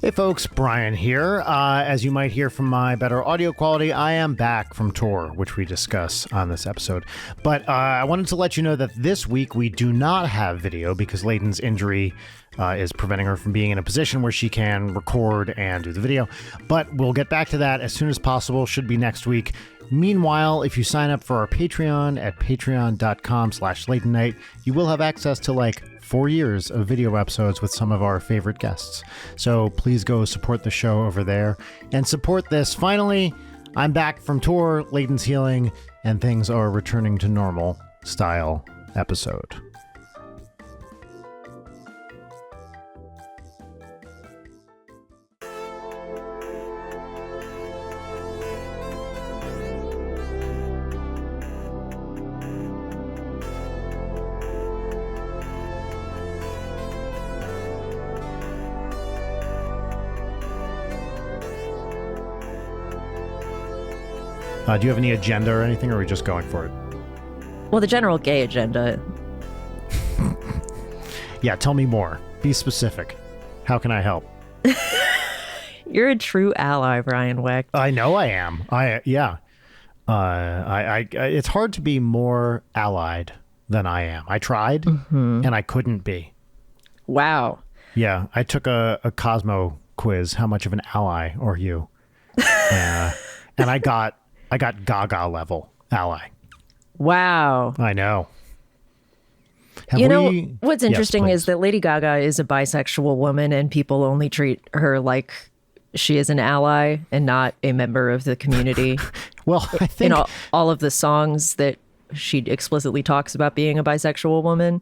Hey folks, Brian here. As you might hear from my better audio quality, I am back from tour, which we discuss on this episode. But I wanted to let you know that this week we do not have video because Layton's injury is preventing her from being in a position where she can record and do the video. But we'll get back to that as soon as possible. Should be next week. Meanwhile, if you sign up for our Patreon at patreon.com/LaytonNight, you will have access to like 4 years of video episodes with some of our favorite guests. So please go support the show over there and support this. Finally, I'm back from tour, Layton's healing, and things are returning to normal style episode. Do you have any agenda or anything, or are we just going for it? Well, the general gay agenda. Yeah, tell me more. Be specific. How can I help? You're a true ally, Brian Weck. I know I am. It's hard to be more allied than I am. I tried, and I couldn't be. Wow. Yeah, I took a Cosmo quiz. How much of an ally are you? And I got Gaga level ally. Wow. I know. What's interesting is that Lady Gaga is a bisexual woman and people only treat her like she is an ally and not a member of the community. Well, I think all of the songs that she explicitly talks about being a bisexual woman.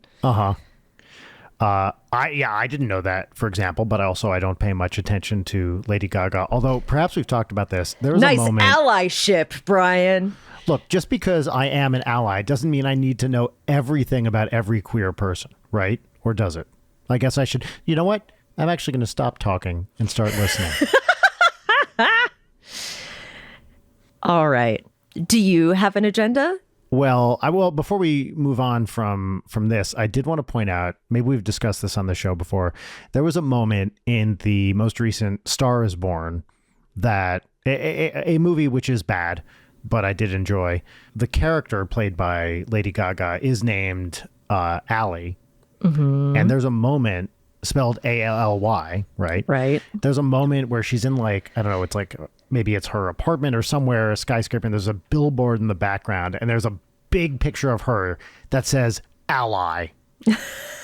I didn't know that, for example, but I don't pay much attention to Lady Gaga. Although perhaps we've talked about this. There was a moment. Nice allyship, Brian. Look, just because I am an ally doesn't mean I need to know everything about every queer person, right? Or does it? I guess I should. You know what? I'm actually going to stop talking and start listening. All right. Do you have an agenda? Well, before we move on from this, I did want to point out, maybe we've discussed this on the show before, there was a moment in the most recent Star is Born that a movie which is bad, but I did enjoy. The character played by Lady Gaga is named Ally, and there's a moment spelled A-L-L-Y, right? Right. There's a moment where she's in like, I don't know, it's like maybe it's her apartment or somewhere, a skyscraper, and there's a billboard in the background, and there's a big picture of her that says Ally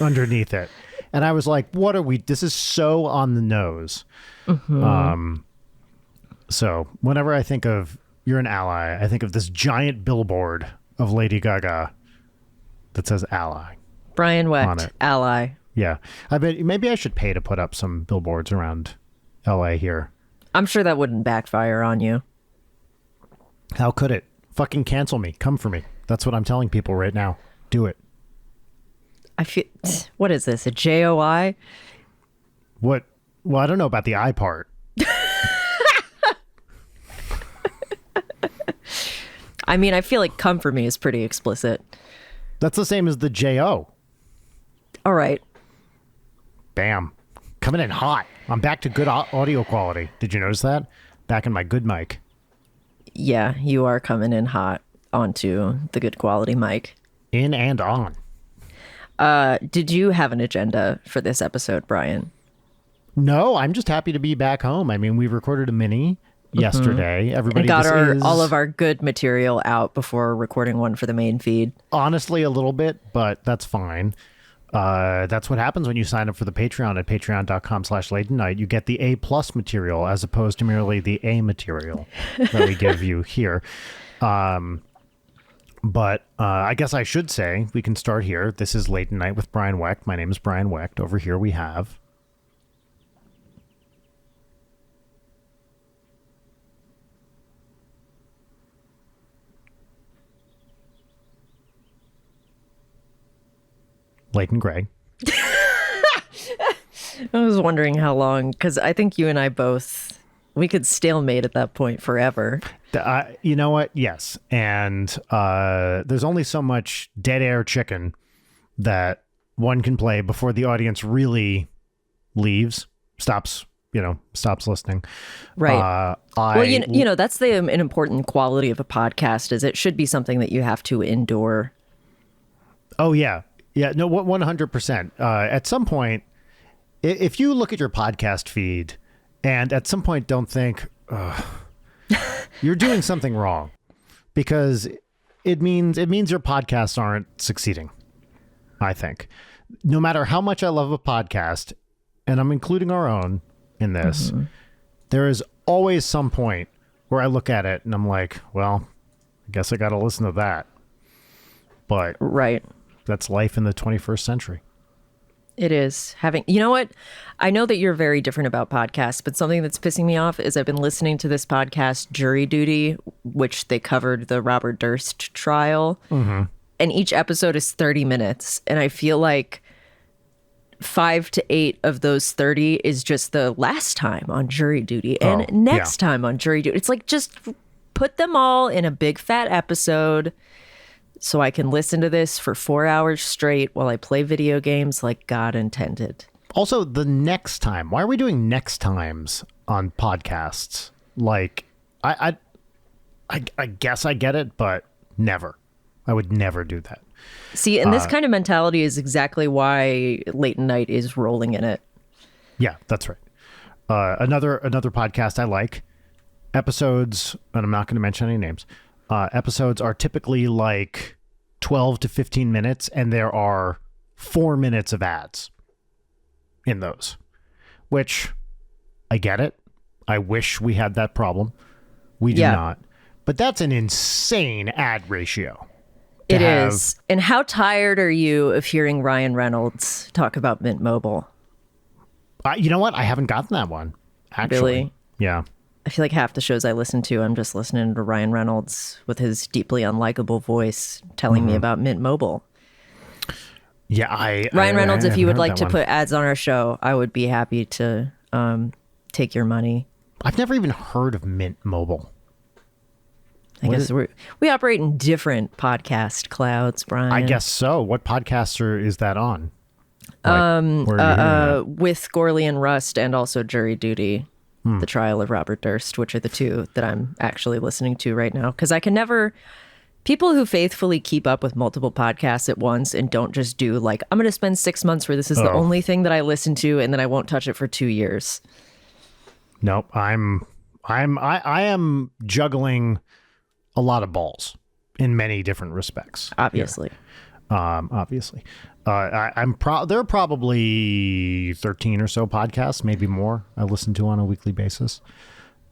underneath it. And I was like, this is so on the nose. So whenever I think of you're an ally, I think of this giant billboard of Lady Gaga that says Ally. Brian Wecht, ally. Yeah. I bet maybe I should pay to put up some billboards around LA here. I'm sure that wouldn't backfire on you. How could it? Fucking cancel me. Come for me. That's what I'm telling people right now. Do it. What is this? A JOI? What? Well, I don't know about the I part. I mean, I feel like come for me is pretty explicit. That's the same as the JO. All right. Bam. Coming in hot. I'm back to good audio quality. Did you notice that? Back in my good mic. Yeah, you are coming in hot onto the good quality mic. In and on. Did you have an agenda for this episode, Brian? No, I'm just happy to be back home. I mean, we recorded a mini yesterday. Everybody got all of our good material out before recording one for the main feed. Honestly, a little bit, but that's fine. That's what happens when you sign up for the Patreon at patreon.com/LaytonNight. You get the A+ material as opposed to merely the A material that we give you here. But I guess I should say we can start here. This is Layton Night with Brian Wecht. My name is Brian Wecht. Over here we have Layton Gray. I was wondering how long, because I think you and I both, we could stalemate at that point forever. You know what? Yes. And there's only so much dead air chicken that one can play before the audience really leaves, stops stops listening. Right. Well, that's an important quality of a podcast is it should be something that you have to endure. Oh, yeah. Yeah, no, 100%. At some point, if you look at your podcast feed and at some point don't think, you're doing something wrong, because it means your podcasts aren't succeeding, I think. No matter how much I love a podcast, and I'm including our own in this, there is always some point where I look at it and I'm like, well, I guess I got to listen to that. But right. That's life in the 21st century. It is. You know what? I know that you're very different about podcasts, but something that's pissing me off is I've been listening to this podcast, Jury Duty, which they covered the Robert Durst trial. And each episode is 30 minutes. And I feel like 5 to 8 of those 30 is just the last time on Jury Duty and next time on Jury Duty. It's like, just put them all in a big fat episode so I can listen to this for 4 hours straight while I play video games like God intended. Also, the next time. Why are we doing next times on podcasts? Like, I guess I get it, but never. I would never do that. See, and this kind of mentality is exactly why Late Night is rolling in it. Yeah, that's right. Another podcast I like, episodes, and I'm not going to mention any names, episodes are typically like 12 to 15 minutes, and there are 4 minutes of ads in those, which I get it. I wish we had that problem. We do not. But that's an insane ad ratio. It is. And how tired are you of hearing Ryan Reynolds talk about Mint Mobile? You know what? I haven't gotten that one, actually. Really? Yeah. I feel like half the shows I listen to, I'm just listening to Ryan Reynolds with his deeply unlikable voice telling me about Mint Mobile. Yeah, Ryan Reynolds, if you would like to put ads on our show, I would be happy to take your money. I've never even heard of Mint Mobile. I guess we operate in different podcast clouds, Brian. I guess so. What podcaster is that on? With Gorley and Rust, and also Jury Duty, the trial of Robert Durst, which are the two that I'm actually listening to right now. Because I can never... People who faithfully keep up with multiple podcasts at once and don't just do like, I'm going to spend 6 months where this is the only thing that I listen to, and then I won't touch it for 2 years. Nope. I am juggling a lot of balls in many different respects. Obviously. Obviously. There are probably 13 or so podcasts, maybe more, I listen to on a weekly basis.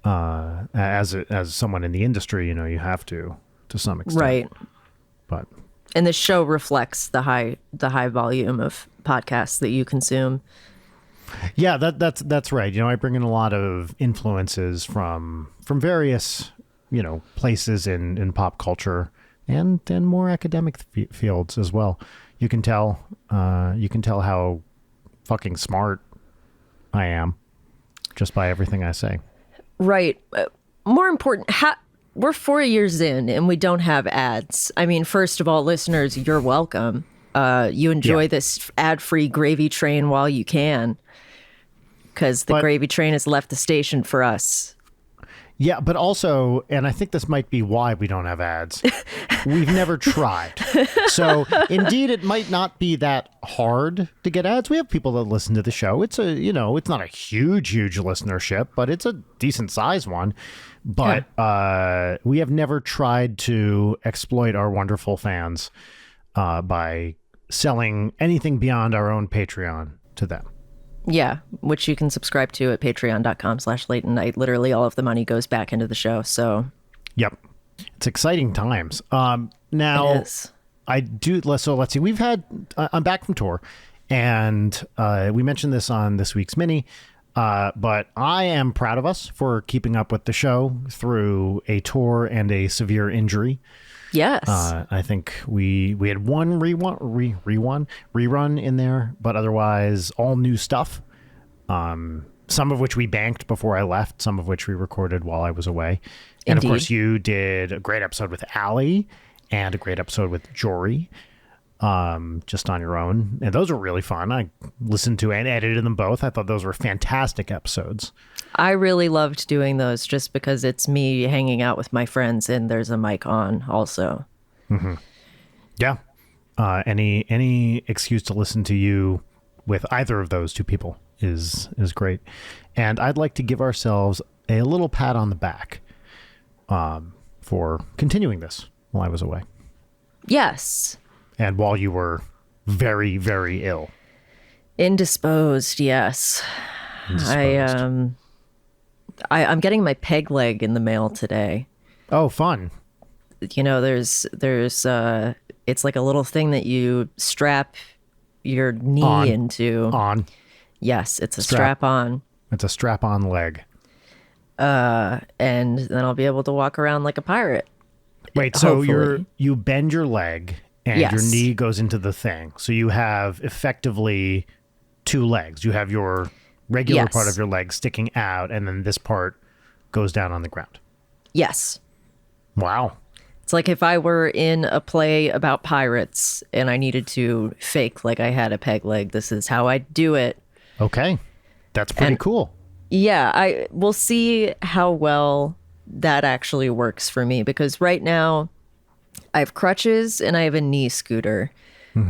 As someone in the industry, you have to some extent. Right. But and the show reflects the high volume of podcasts that you consume. Yeah, that's right. I bring in a lot of influences from various places in pop culture and more academic fields as well. You can tell how fucking smart I am just by everything I say. Right. More important, we're 4 years in and we don't have ads. I mean, first of all, listeners, you're welcome. You enjoy this ad-free gravy train while you can, because the gravy train has left the station for us. Yeah, but also, and I think this might be why we don't have ads, we've never tried. So, indeed, it might not be that hard to get ads. We have people that listen to the show. It's it's not a huge listenership, but it's a decent size one. But we have never tried to exploit our wonderful fans by selling anything beyond our own Patreon to them. Yeah, which you can subscribe to at patreon.com/late at night. Literally all of the money goes back into the show. So, yep. It's exciting times. Now, it is. So let's see. I'm back from tour, and we mentioned this on this week's mini, but I am proud of us for keeping up with the show through a tour and a severe injury. Yes. I think we had one rerun in there, but otherwise all new stuff. Some of which we banked before I left, some of which we recorded while I was away. And Indeed. of course, you did a great episode with Allie and a great episode with Jory. just on your own. And those were really fun. I listened to and edited them both. I thought those were fantastic episodes. I really loved doing those just because it's me hanging out with my friends and there's a mic on also. Yeah. Any excuse to listen to you with either of those two people is great. And I'd like to give ourselves a little pat on the back for continuing this while I was away. Yes. And while you were very, very ill. Indisposed, yes. Indisposed. I'm getting my peg leg in the mail today. Oh, fun. You know, there's it's like a little thing that you strap your knee into. On. Yes, it's a strap on. It's a strap on leg. And then I'll be able to walk around like a pirate. Wait, so hopefully. you bend your leg and Yes. your knee goes into the thing. So you have effectively two legs. You have your regular Yes. part of your leg sticking out, and then this part goes down on the ground. Yes. Wow. It's like if I were in a play about pirates and I needed to fake like I had a peg leg, this is how I'd do it. Okay. That's pretty cool. Yeah, I will see how well that actually works for me because right now I have crutches and I have a knee scooter.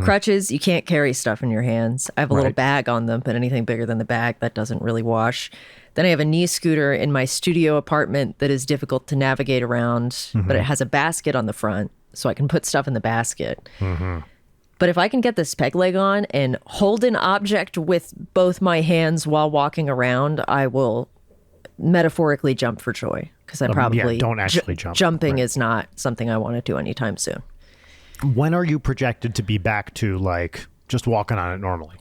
Crutches, you can't carry stuff in your hands. I have a little Right. bag on them, but anything bigger than the bag, that doesn't really wash. Then I have a knee scooter in my studio apartment that is difficult to navigate around, but it has a basket on the front, so I can put stuff in the basket. But if I can get this peg leg on and hold an object with both my hands while walking around, I will metaphorically jump for joy because I probably don't actually jump. Jumping Right. is not something I want to do anytime soon. When are you projected to be back to like just walking on it normally?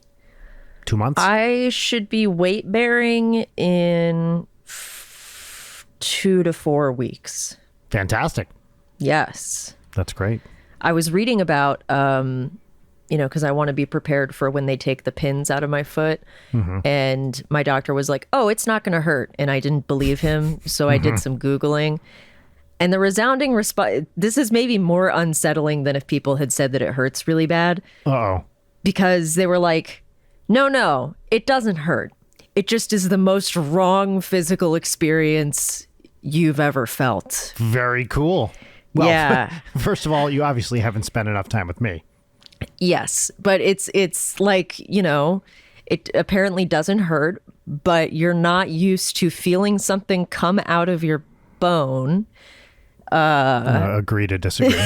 2 months? I should be weight bearing in 2 to 4 weeks. Fantastic. Yes. That's great. I was reading about, because I want to be prepared for when they take the pins out of my foot. And my doctor was like, oh, it's not going to hurt. And I didn't believe him. So I did some Googling. And the resounding response, this is maybe more unsettling than if people had said that it hurts really bad. Uh-oh. Because they were like, no, it doesn't hurt. It just is the most wrong physical experience you've ever felt. Very cool. Well, Yeah. first of all, you obviously haven't spent enough time with me. Yes, but it's like, it apparently doesn't hurt, but you're not used to feeling something come out of your bone. Agree to disagree.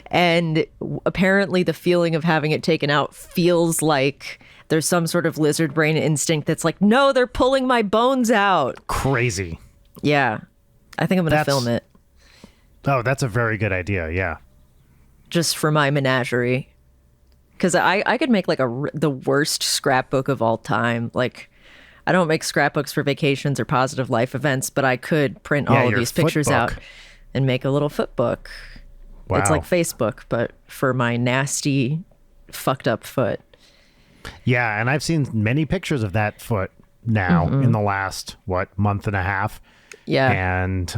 And apparently the feeling of having it taken out feels like there's some sort of lizard brain instinct that's like, no, they're pulling my bones out. Crazy. Yeah. I think I'm going to film it Oh, that's a very good idea. Yeah. just for my menagerie. Because I could make like the worst scrapbook of all time. Like, I don't make scrapbooks for vacations or positive life events, but I could print all of your these pictures foot out book. and make a little foot book. Wow. It's like Facebook, but for my nasty, fucked up foot. Yeah, and I've seen many pictures of that foot now in the last, month and a half. Yeah. And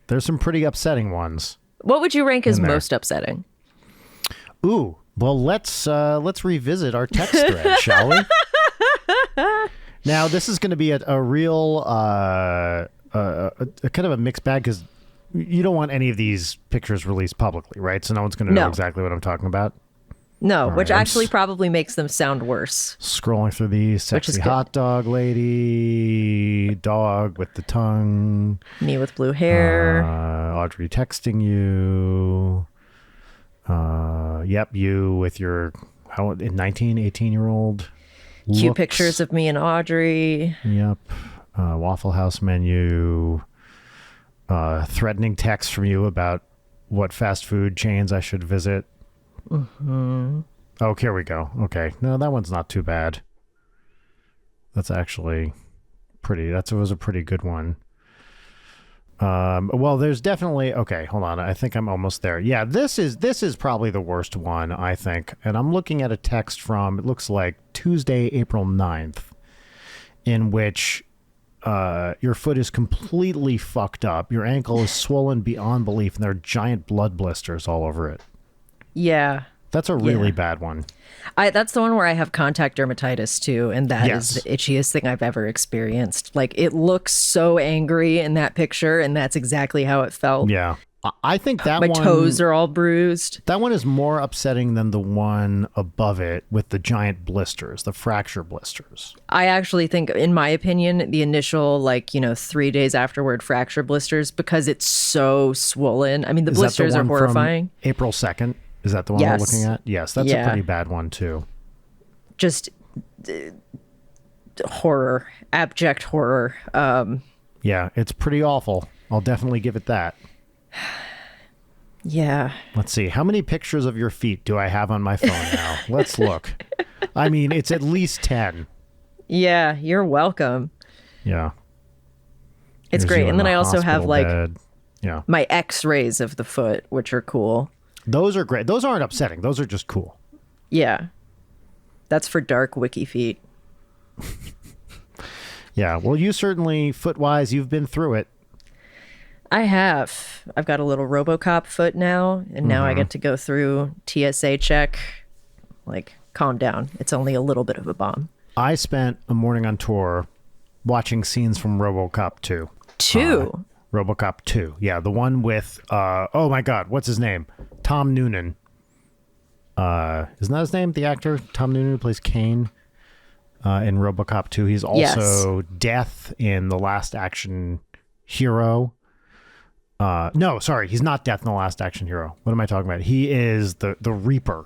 there's some pretty upsetting ones. What would you rank as there. most upsetting? Ooh, well, let's revisit our text thread, shall we? Now, this is going to be a real a kind of a mixed bag because you don't want any of these pictures released publicly, right? So no one's going to know No. exactly what I'm talking about. No, which right, I'm actually probably makes them sound worse. Scrolling through these, Which is sexy good. hot dog lady, dog with the tongue, Me with blue hair. Audrey texting you. Yep, you with your 18-year-old. Cute looks. pictures of me and Audrey. Yep. Waffle House menu. Threatening text from you about what fast food chains I should visit. Oh, here we go. Okay. No, that one's not too bad. That's actually that was a pretty good one. Well, there's definitely, okay, hold on. I think I'm almost there. Yeah, this is probably the worst one, I think. And I'm looking at a text from, it looks like Tuesday, April 9th, in which your foot is completely fucked up. Your ankle is swollen beyond belief, and there are giant blood blisters all over it. Yeah. That's a really bad one. That's the one where I have contact dermatitis too, and that Yes. is the itchiest thing I've ever experienced. Like, it looks so angry in that picture, and that's exactly how it felt. Yeah. I think that My one... toes are all bruised. That one is more upsetting than the one above it with the giant blisters, the fracture blisters. I actually think, in my opinion, the initial, 3 days afterward fracture blisters, because it's so swollen. I mean, the Is that blisters the are one horrifying. from April 2nd? Is that the one we're looking at? Yes, that's a pretty bad one too. Just horror, abject horror. Yeah, it's pretty awful. I'll definitely give it that. Yeah. Let's see. How many pictures of your feet do I have on my phone now? Let's look. I mean, it's at least 10. Yeah, you're welcome. Yeah. It's Here's great. you in And then the I also have hospital bed. Yeah. my x-rays of the foot, which are cool. Those are great. Those aren't upsetting. Those are just cool. Yeah. That's for dark wiki feet. Yeah. Well, you certainly, foot-wise, you've been through it. I have. I've got a little Robocop foot now, and now I get to go through TSA check. Like, calm down. It's only a little bit of a bomb. I spent a morning on tour watching scenes from Robocop 2. Robocop 2. Yeah, the one with, oh my God, what's his name? Tom Noonan. Isn't that his name, the actor? Tom Noonan, who plays Kane in Robocop 2. He's also Death in The Last Action Hero. No, sorry, he's not Death in The Last Action Hero. What am I talking about? He is the Reaper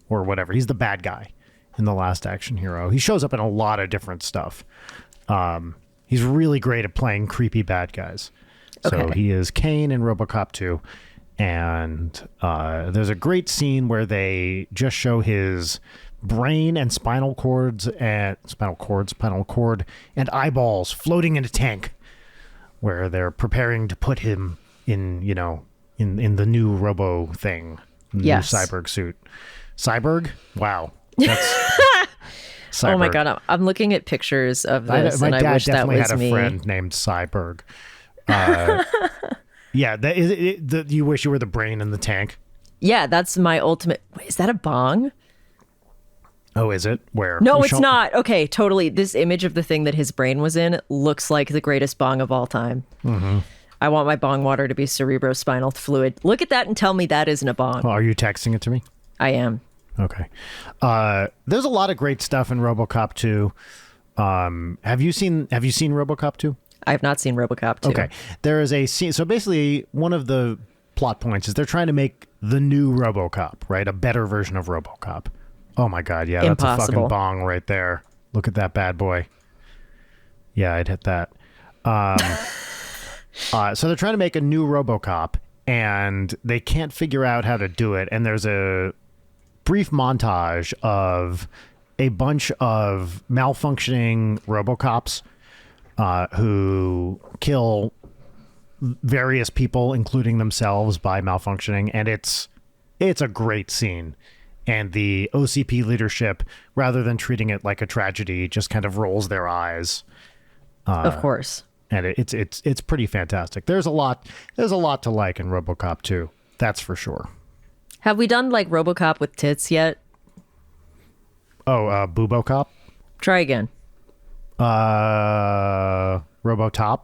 or whatever. He's the bad guy in The Last Action Hero. He shows up in a lot of different stuff. He's really great at playing creepy bad guys. So he is Kane in Robocop 2. And there's a great scene where they just show his brain and spinal cord and eyeballs floating in a tank where they're preparing to put him in, in the new Robo thing, the new Cyborg suit. Cyborg? Wow. That's Cyborg. Oh my God. I'm looking at pictures of this, and I wish that was me. My dad definitely had a friend named Cyborg. Yeah, you wish you were the brain in the tank. Yeah, that's my ultimate. Wait, is that a bong? Oh, is it? Where? No, it's not. Okay, totally. This image of the thing that his brain was in looks like the greatest bong of all time. Mm-hmm. I want my bong water to be cerebrospinal fluid. Look at that and tell me that isn't a bong. Oh, are you texting it to me? I am. Okay. There's a lot of great stuff in RoboCop 2. Have you seen RoboCop 2? I have not seen RoboCop 2. Okay. There is a scene. So basically, one of the plot points is they're trying to make the new RoboCop, right? A better version of RoboCop. Oh my God. Yeah, that's a fucking bong right there. Look at that bad boy. Yeah, I'd hit that. So they're trying to make a new RoboCop, and they can't figure out how to do it. And there's a brief montage of a bunch of malfunctioning RoboCops who kill various people, including themselves, by malfunctioning. And it's a great scene. And the OCP leadership, rather than treating it like a tragedy, just kind of rolls their eyes. Of course. And it's pretty fantastic. There's a lot to like in RoboCop 2. That's for sure. Have we done like RoboCop with tits yet? Oh, Boobocop? Try again. Robotop?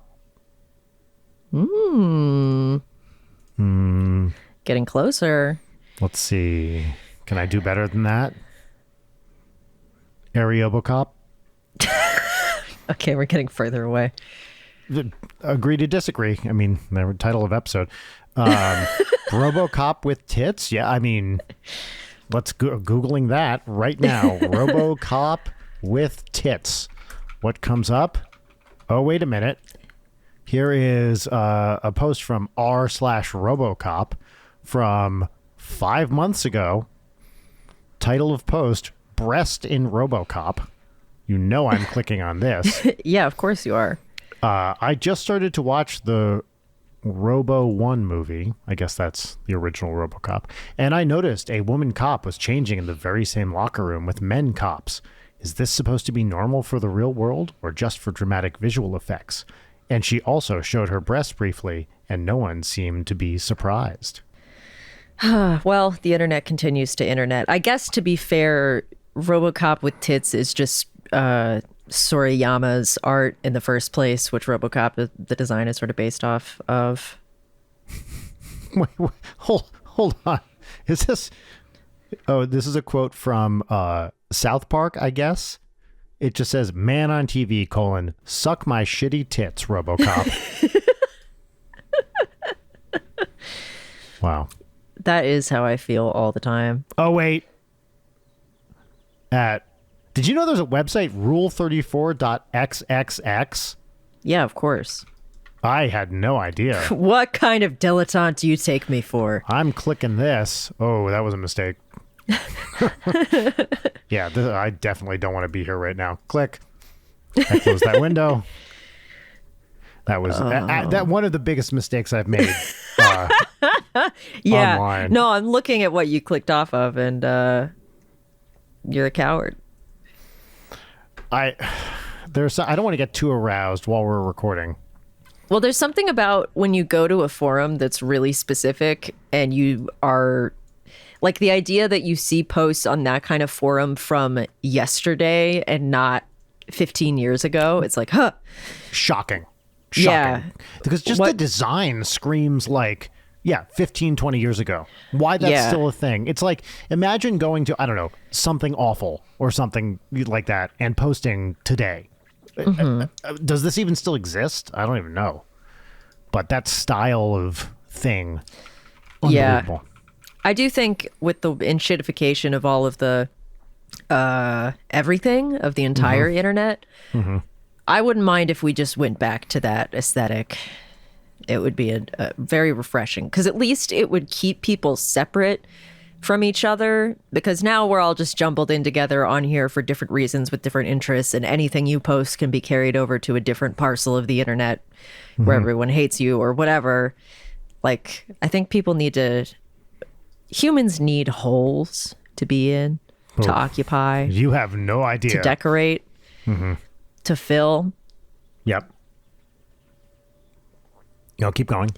Getting closer. Let's see. Can I do better than that? Ariobocop? Okay, we're getting further away. Agree to disagree. I mean, the title of episode. RoboCop with tits? Yeah, I mean, let's Googling that right now. RoboCop with tits. What comes up? Oh, wait a minute. Here is a post from r/RoboCop from 5 months ago. Title of post, breast in RoboCop. You know I'm clicking on this. Yeah, of course you are. I just started to watch the Robo 1 movie. I guess that's the original RoboCop. And I noticed a woman cop was changing in the very same locker room with men cops. Is this supposed to be normal for the real world or just for dramatic visual effects? And she also showed her breast briefly, and no one seemed to be surprised. Well, the internet continues to internet. I guess, to be fair, Robocop with tits is just Sorayama's art in the first place, which Robocop, the design, is sort of based off of. Wait, hold on. Is this... Oh, this is a quote from South Park, I guess. It just says, "Man on TV, suck my shitty tits, Robocop." Wow. That is how I feel all the time. Oh, wait. Did you know there's a website, rule34.xxx? Yeah, of course. I had no idea. What kind of dilettante do you take me for? I'm clicking this. Oh, that was a mistake. Yeah, I definitely don't want to be here right now. Click. I closed that window. That was that one of the biggest mistakes I've made. Yeah. Online. No, I'm looking at what you clicked off of, and you're a coward. I don't want to get too aroused while we're recording. Well, there's something about when you go to a forum that's really specific, and you are like, the idea that you see posts on that kind of forum from yesterday and not 15 years ago. It's like, huh. Shocking. Yeah. Because just the design screams like, 15, 20 years ago. Why that's still a thing. It's like, imagine going to, I don't know, Something Awful or something like that and posting today. Mm-hmm. Does this even still exist? I don't even know. But that style of thing, unbelievable. Yeah. I do think with the enshittification of all of the everything of the entire internet, I wouldn't mind if we just went back to that aesthetic. It would be a very refreshing, because at least it would keep people separate from each other, because now we're all just jumbled in together on here for different reasons with different interests, and anything you post can be carried over to a different parcel of the internet where everyone hates you or whatever. Like, I think humans need holes to be in, to occupy. You have no idea. To decorate, to fill. Yep. No, keep going.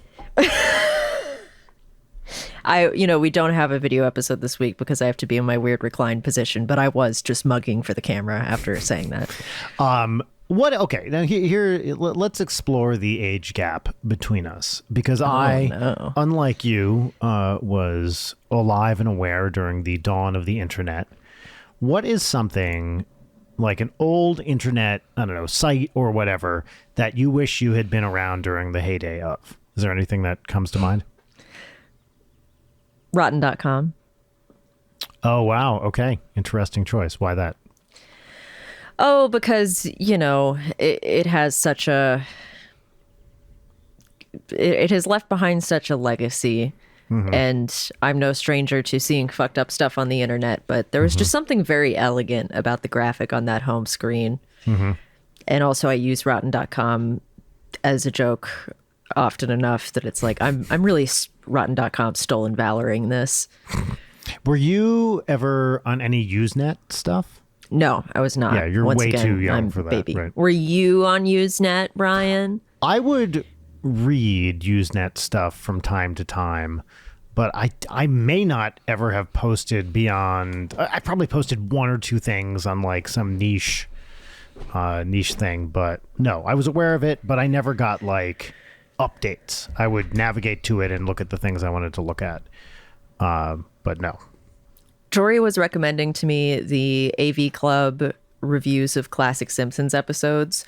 We don't have a video episode this week because I have to be in my weird reclined position, but I was just mugging for the camera after saying that. Okay, now here, let's explore the age gap between us, because unlike you, was alive and aware during the dawn of the internet. What is something like an old internet, I don't know, site or whatever that you wish you had been around during the heyday of? Is there anything that comes to mind? Rotten.com. Oh, wow. Okay. Interesting choice. Why that? Oh, because, it has such it has left behind such a legacy. And I'm no stranger to seeing fucked up stuff on the internet, but there was just something very elegant about the graphic on that home screen. And also I use Rotten.com as a joke often enough that it's like, I'm really Rotten.com stolen valoring this. Were you ever on any Usenet stuff? No, I was not. Yeah, you're way too young for that. Baby. Right. Were you on Usenet, Brian? I would read Usenet stuff from time to time, but I may not ever have posted beyond. I probably posted one or two things on like some niche thing, but no, I was aware of it, but I never got like updates. I would navigate to it and look at the things I wanted to look at, but no. Jory was recommending to me the AV Club reviews of classic Simpsons episodes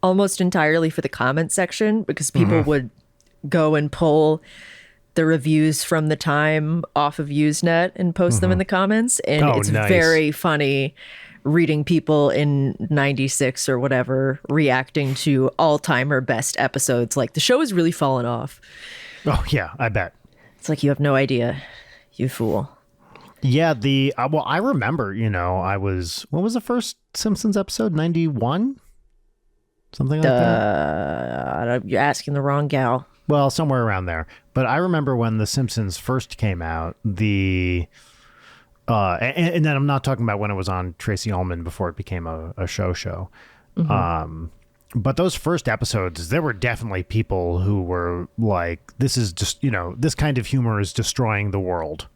almost entirely for the comment section, because people would go and pull the reviews from the time off of Usenet and post them in the comments. And it's nice. Very funny reading people in 96 or whatever reacting to all-timer best episodes. Like, the show has really fallen off. Oh, yeah, I bet. It's like, you have no idea, you fool. Yeah, I remember, what was the first Simpsons episode? 91? Something like that? You're asking the wrong gal. Well, somewhere around there. But I remember when The Simpsons first came out, and then I'm not talking about when it was on Tracy Ullman before it became a show. But those first episodes, there were definitely people who were like, this is just, this kind of humor is destroying the world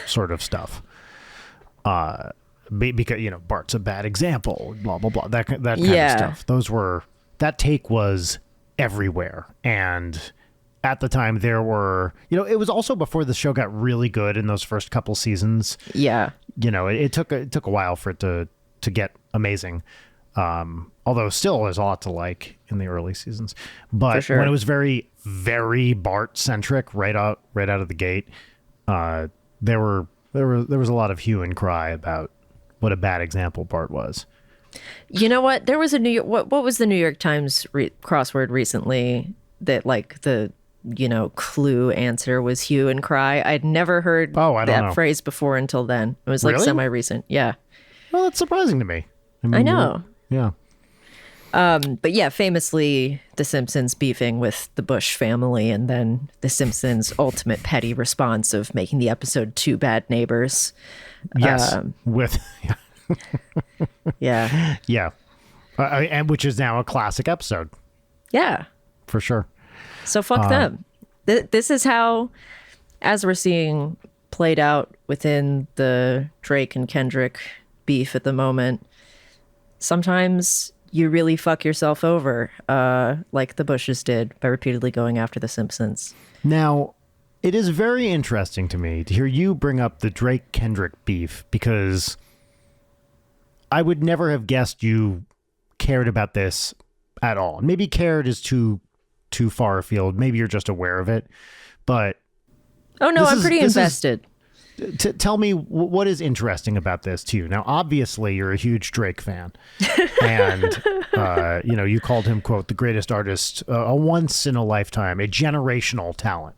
sort of stuff. Because, Bart's a bad example, blah, blah, blah, that kind of stuff. That take was everywhere. And at the time there were, it was also before the show got really good in those first couple seasons. Yeah. It took a while for it to get amazing. Although still there's a lot to like in the early seasons, but when it was very, very Bart centric right out of the gate, there was a lot of hue and cry about what a bad example Bart was. You know what? There was a what was the New York Times crossword recently that like the clue answer was hue and cry. I'd never heard that phrase before until then. It was like really? semi-recent. Yeah. Well, that's surprising to me. I know. Yeah. But yeah, famously The Simpsons beefing with the Bush family, and then The Simpsons' ultimate petty response of making the episode Two Bad Neighbors. Yes. Yeah. Yeah. And which is now a classic episode. Yeah. For sure. So fuck them. This is how, as we're seeing played out within the Drake and Kendrick beef at the moment, sometimes you really fuck yourself over, like the Bushes did by repeatedly going after the Simpsons. Now, it is very interesting to me to hear you bring up the Drake-Kendrick beef, because I would never have guessed you cared about this at all. Maybe cared is too far afield. Maybe you're just aware of it. But oh no, I'm pretty invested. Tell me what is interesting about this to you. Now, obviously, you're a huge Drake fan, and you called him, quote, the greatest artist, a once in a lifetime, a generational talent.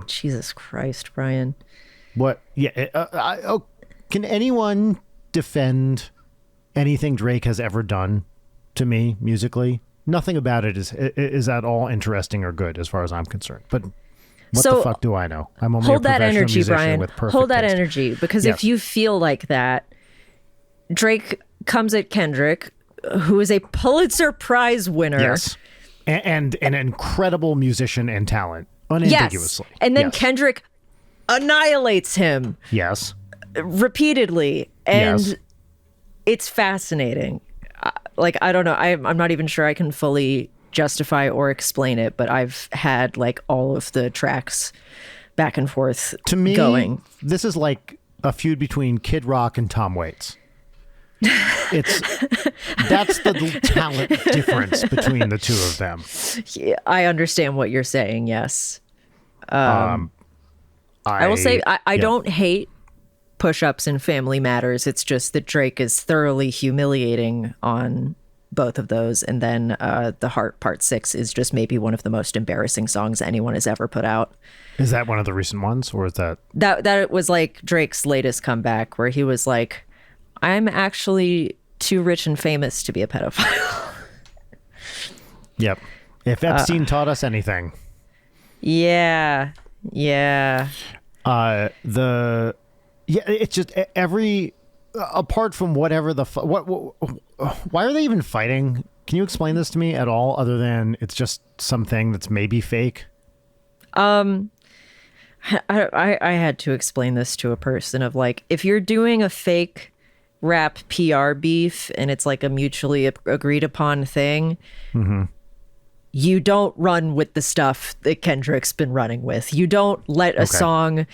Jesus Christ, Brian. What? Yeah. Can anyone defend anything Drake has ever done to me musically? Nothing about it is at all interesting or good, as far as I'm concerned. But what the fuck do I know? I'm only hold a that professional energy, musician Brian. with perfect Hold that taste. energy, because Yes. if you feel like that, Drake comes at Kendrick, who is a Pulitzer Prize winner. Yes. And an incredible musician and talent, unambiguously. Yes. And then Yes. Kendrick annihilates him Yes. repeatedly. And Yes. it's fascinating. I don't know. I'm not even sure I can fully justify or explain it, but I've had like all of the tracks back and forth To me, going. this is like a feud between Kid Rock and Tom Waits. That's the talent difference between the two of them. Yeah, I understand what you're saying. Yes. I will say I don't hate push-ups and Family Matters. It's just that Drake is thoroughly humiliating on both of those, and then The Heart Part 6 is just maybe one of the most embarrassing songs anyone has ever put out. Is that one of the recent ones, or is that that was like Drake's latest comeback, where he was like, I'm actually too rich and famous to be a pedophile. Yep. If Epstein taught us anything. Yeah. It's just apart from whatever why are they even fighting? Can you explain this to me at all, other than it's just something that's maybe fake? I had to explain this to a person of like, if you're doing a fake rap PR beef and it's like a mutually agreed upon thing, you don't run with the stuff that Kendrick's been running with. You don't let a song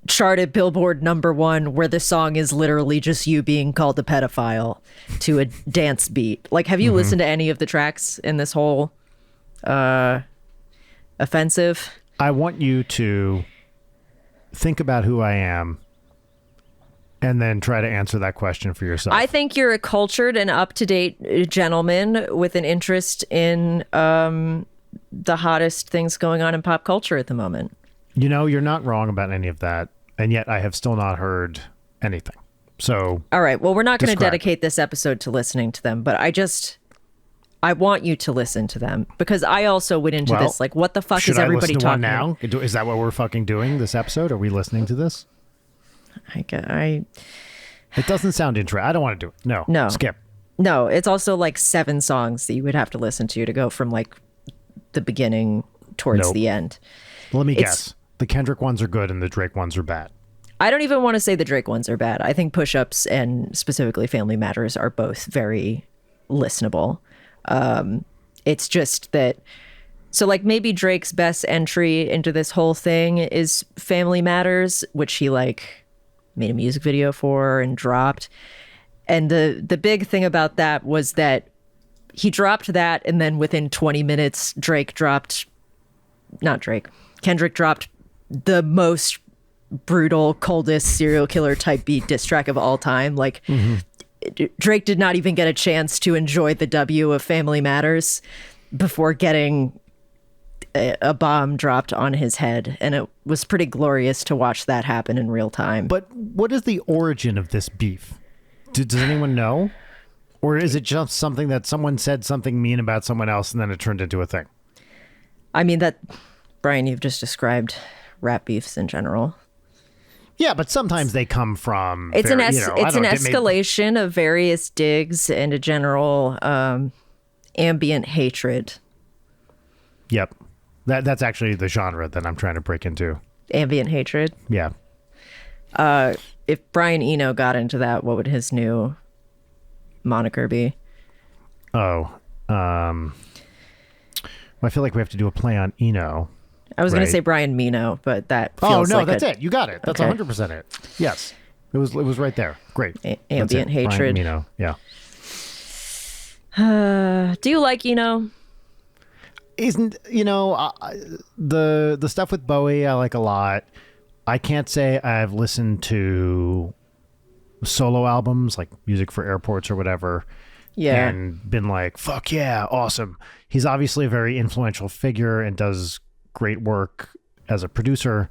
chart at Billboard #1 where the song is literally just you being called a pedophile to a dance beat. Like, have you listened to any of the tracks in this whole offensive? I want you to think about who I am and then try to answer that question for yourself. I think you're a cultured and up-to-date gentleman with an interest in the hottest things going on in pop culture at the moment. You're not wrong about any of that, and yet I have still not heard anything. So, all right, well, we're not going to describe. dedicate this episode to listening to them, but I want you to listen to them, because I also went into this like, what the fuck is everybody talking talking now? Is that what we're fucking doing this episode? Are we listening to this? I It doesn't sound interesting. I don't want to do it. No. No. Skip. No, it's also like 7 songs that you would have to listen to go from like the beginning towards Nope. the end. Let me guess. The Kendrick ones are good and the Drake ones are bad. I don't even want to say the Drake ones are bad. I think Push-Ups and specifically Family Matters are both very listenable. It's just that, so like maybe Drake's best entry into this whole thing is Family Matters, which he like made a music video for and dropped. And the big thing about that was that he dropped that, and then within 20 minutes, Kendrick dropped the most brutal, coldest serial killer type beat diss track of all time. Like, Drake did not even get a chance to enjoy the W of Family Matters before getting a bomb dropped on his head. And it was pretty glorious to watch that happen in real time. But what is the origin of this beef? Does anyone know? Or is it just something that someone said something mean about someone else and then it turned into a thing? I mean, that, Brian, you've just described rap beefs in general. Yeah, but sometimes they come from... It's an escalation of various digs and a general ambient hatred. Yep. That's actually the genre that I'm trying to break into. Ambient hatred? Yeah. If Brian Eno got into that, what would his new moniker be? Oh. I feel like we have to do a play on Eno. I was going to say Brian Mino, but that feels that's it. You got it. That's okay. 100% it. Yes. It was right there. Great. Ambient hatred. Brian Mino. Yeah. Do you like Eno? Isn't, the stuff with Bowie I like a lot. I can't say I've listened to solo albums like Music for Airports or whatever. Yeah. And been like, fuck yeah, awesome. He's obviously a very influential figure and does great work as a producer,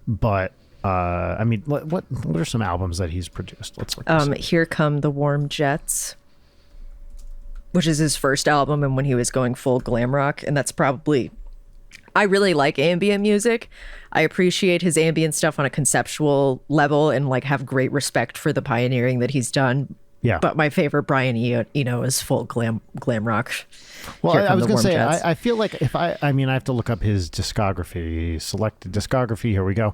but I mean, what are some albums that he's produced? Let's look. Here Come the Warm Jets, which is his first album, and when he was going full glam rock, and that's probably... I really like ambient music. I appreciate his ambient stuff on a conceptual level and like have great respect for the pioneering that he's done. Yeah. But my favorite Brian Eno is full glam rock. Well, I was going to say, I feel like if I have to look up his discography, selected discography. Here we go.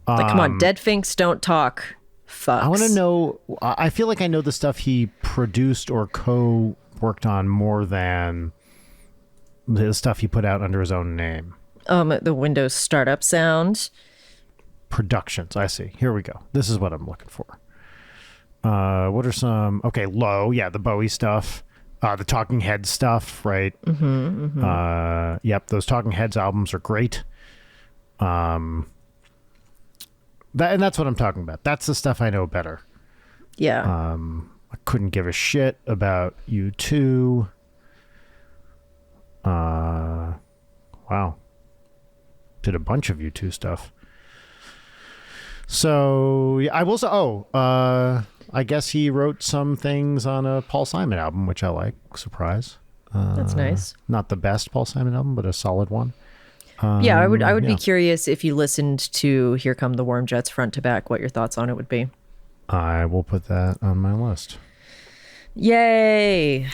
Like, come on, Dead Finks Don't Talk. Fucks. I want to know, I feel like I know the stuff he produced or co-worked on more than the stuff he put out under his own name. The Windows startup sound. Productions, I see. Here we go. This is what I'm looking for. What are some... Okay, Low. Yeah, the Bowie stuff. The Talking Heads stuff, right? Yep, those Talking Heads albums are great. And that's what I'm talking about. That's the stuff I know better. Yeah. I couldn't give a shit about U2. Wow. Did a bunch of U2 stuff. So yeah, I will say. I guess he wrote some things on a Paul Simon album, which I like. Surprise. That's nice. Not the best Paul Simon album, but a solid one. Yeah, I would be curious if you listened to Here Come the Warm Jets front to back, what your thoughts on it would be. I will put that on my list. Yay.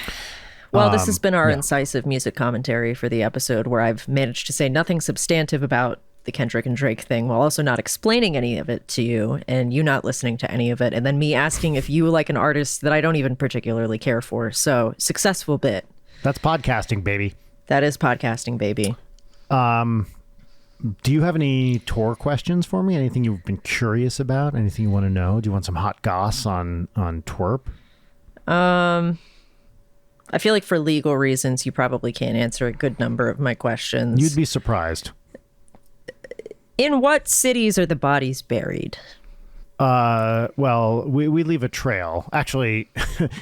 Well, this has been our incisive music commentary for the episode, where I've managed to say nothing substantive about the Kendrick and Drake thing while also not explaining any of it to you and you not listening to any of it, and then me asking if you like an artist that I don't even particularly care for. So, successful bit. That's podcasting, baby. That is podcasting, baby. Do you have any tour questions for me? Anything you've been curious about? Anything you want to know? Do you want some hot goss on twerp? I feel like for legal reasons, you probably can't answer a good number of my questions. You'd be surprised. In what cities are the bodies buried? Well, we leave a trail. Actually,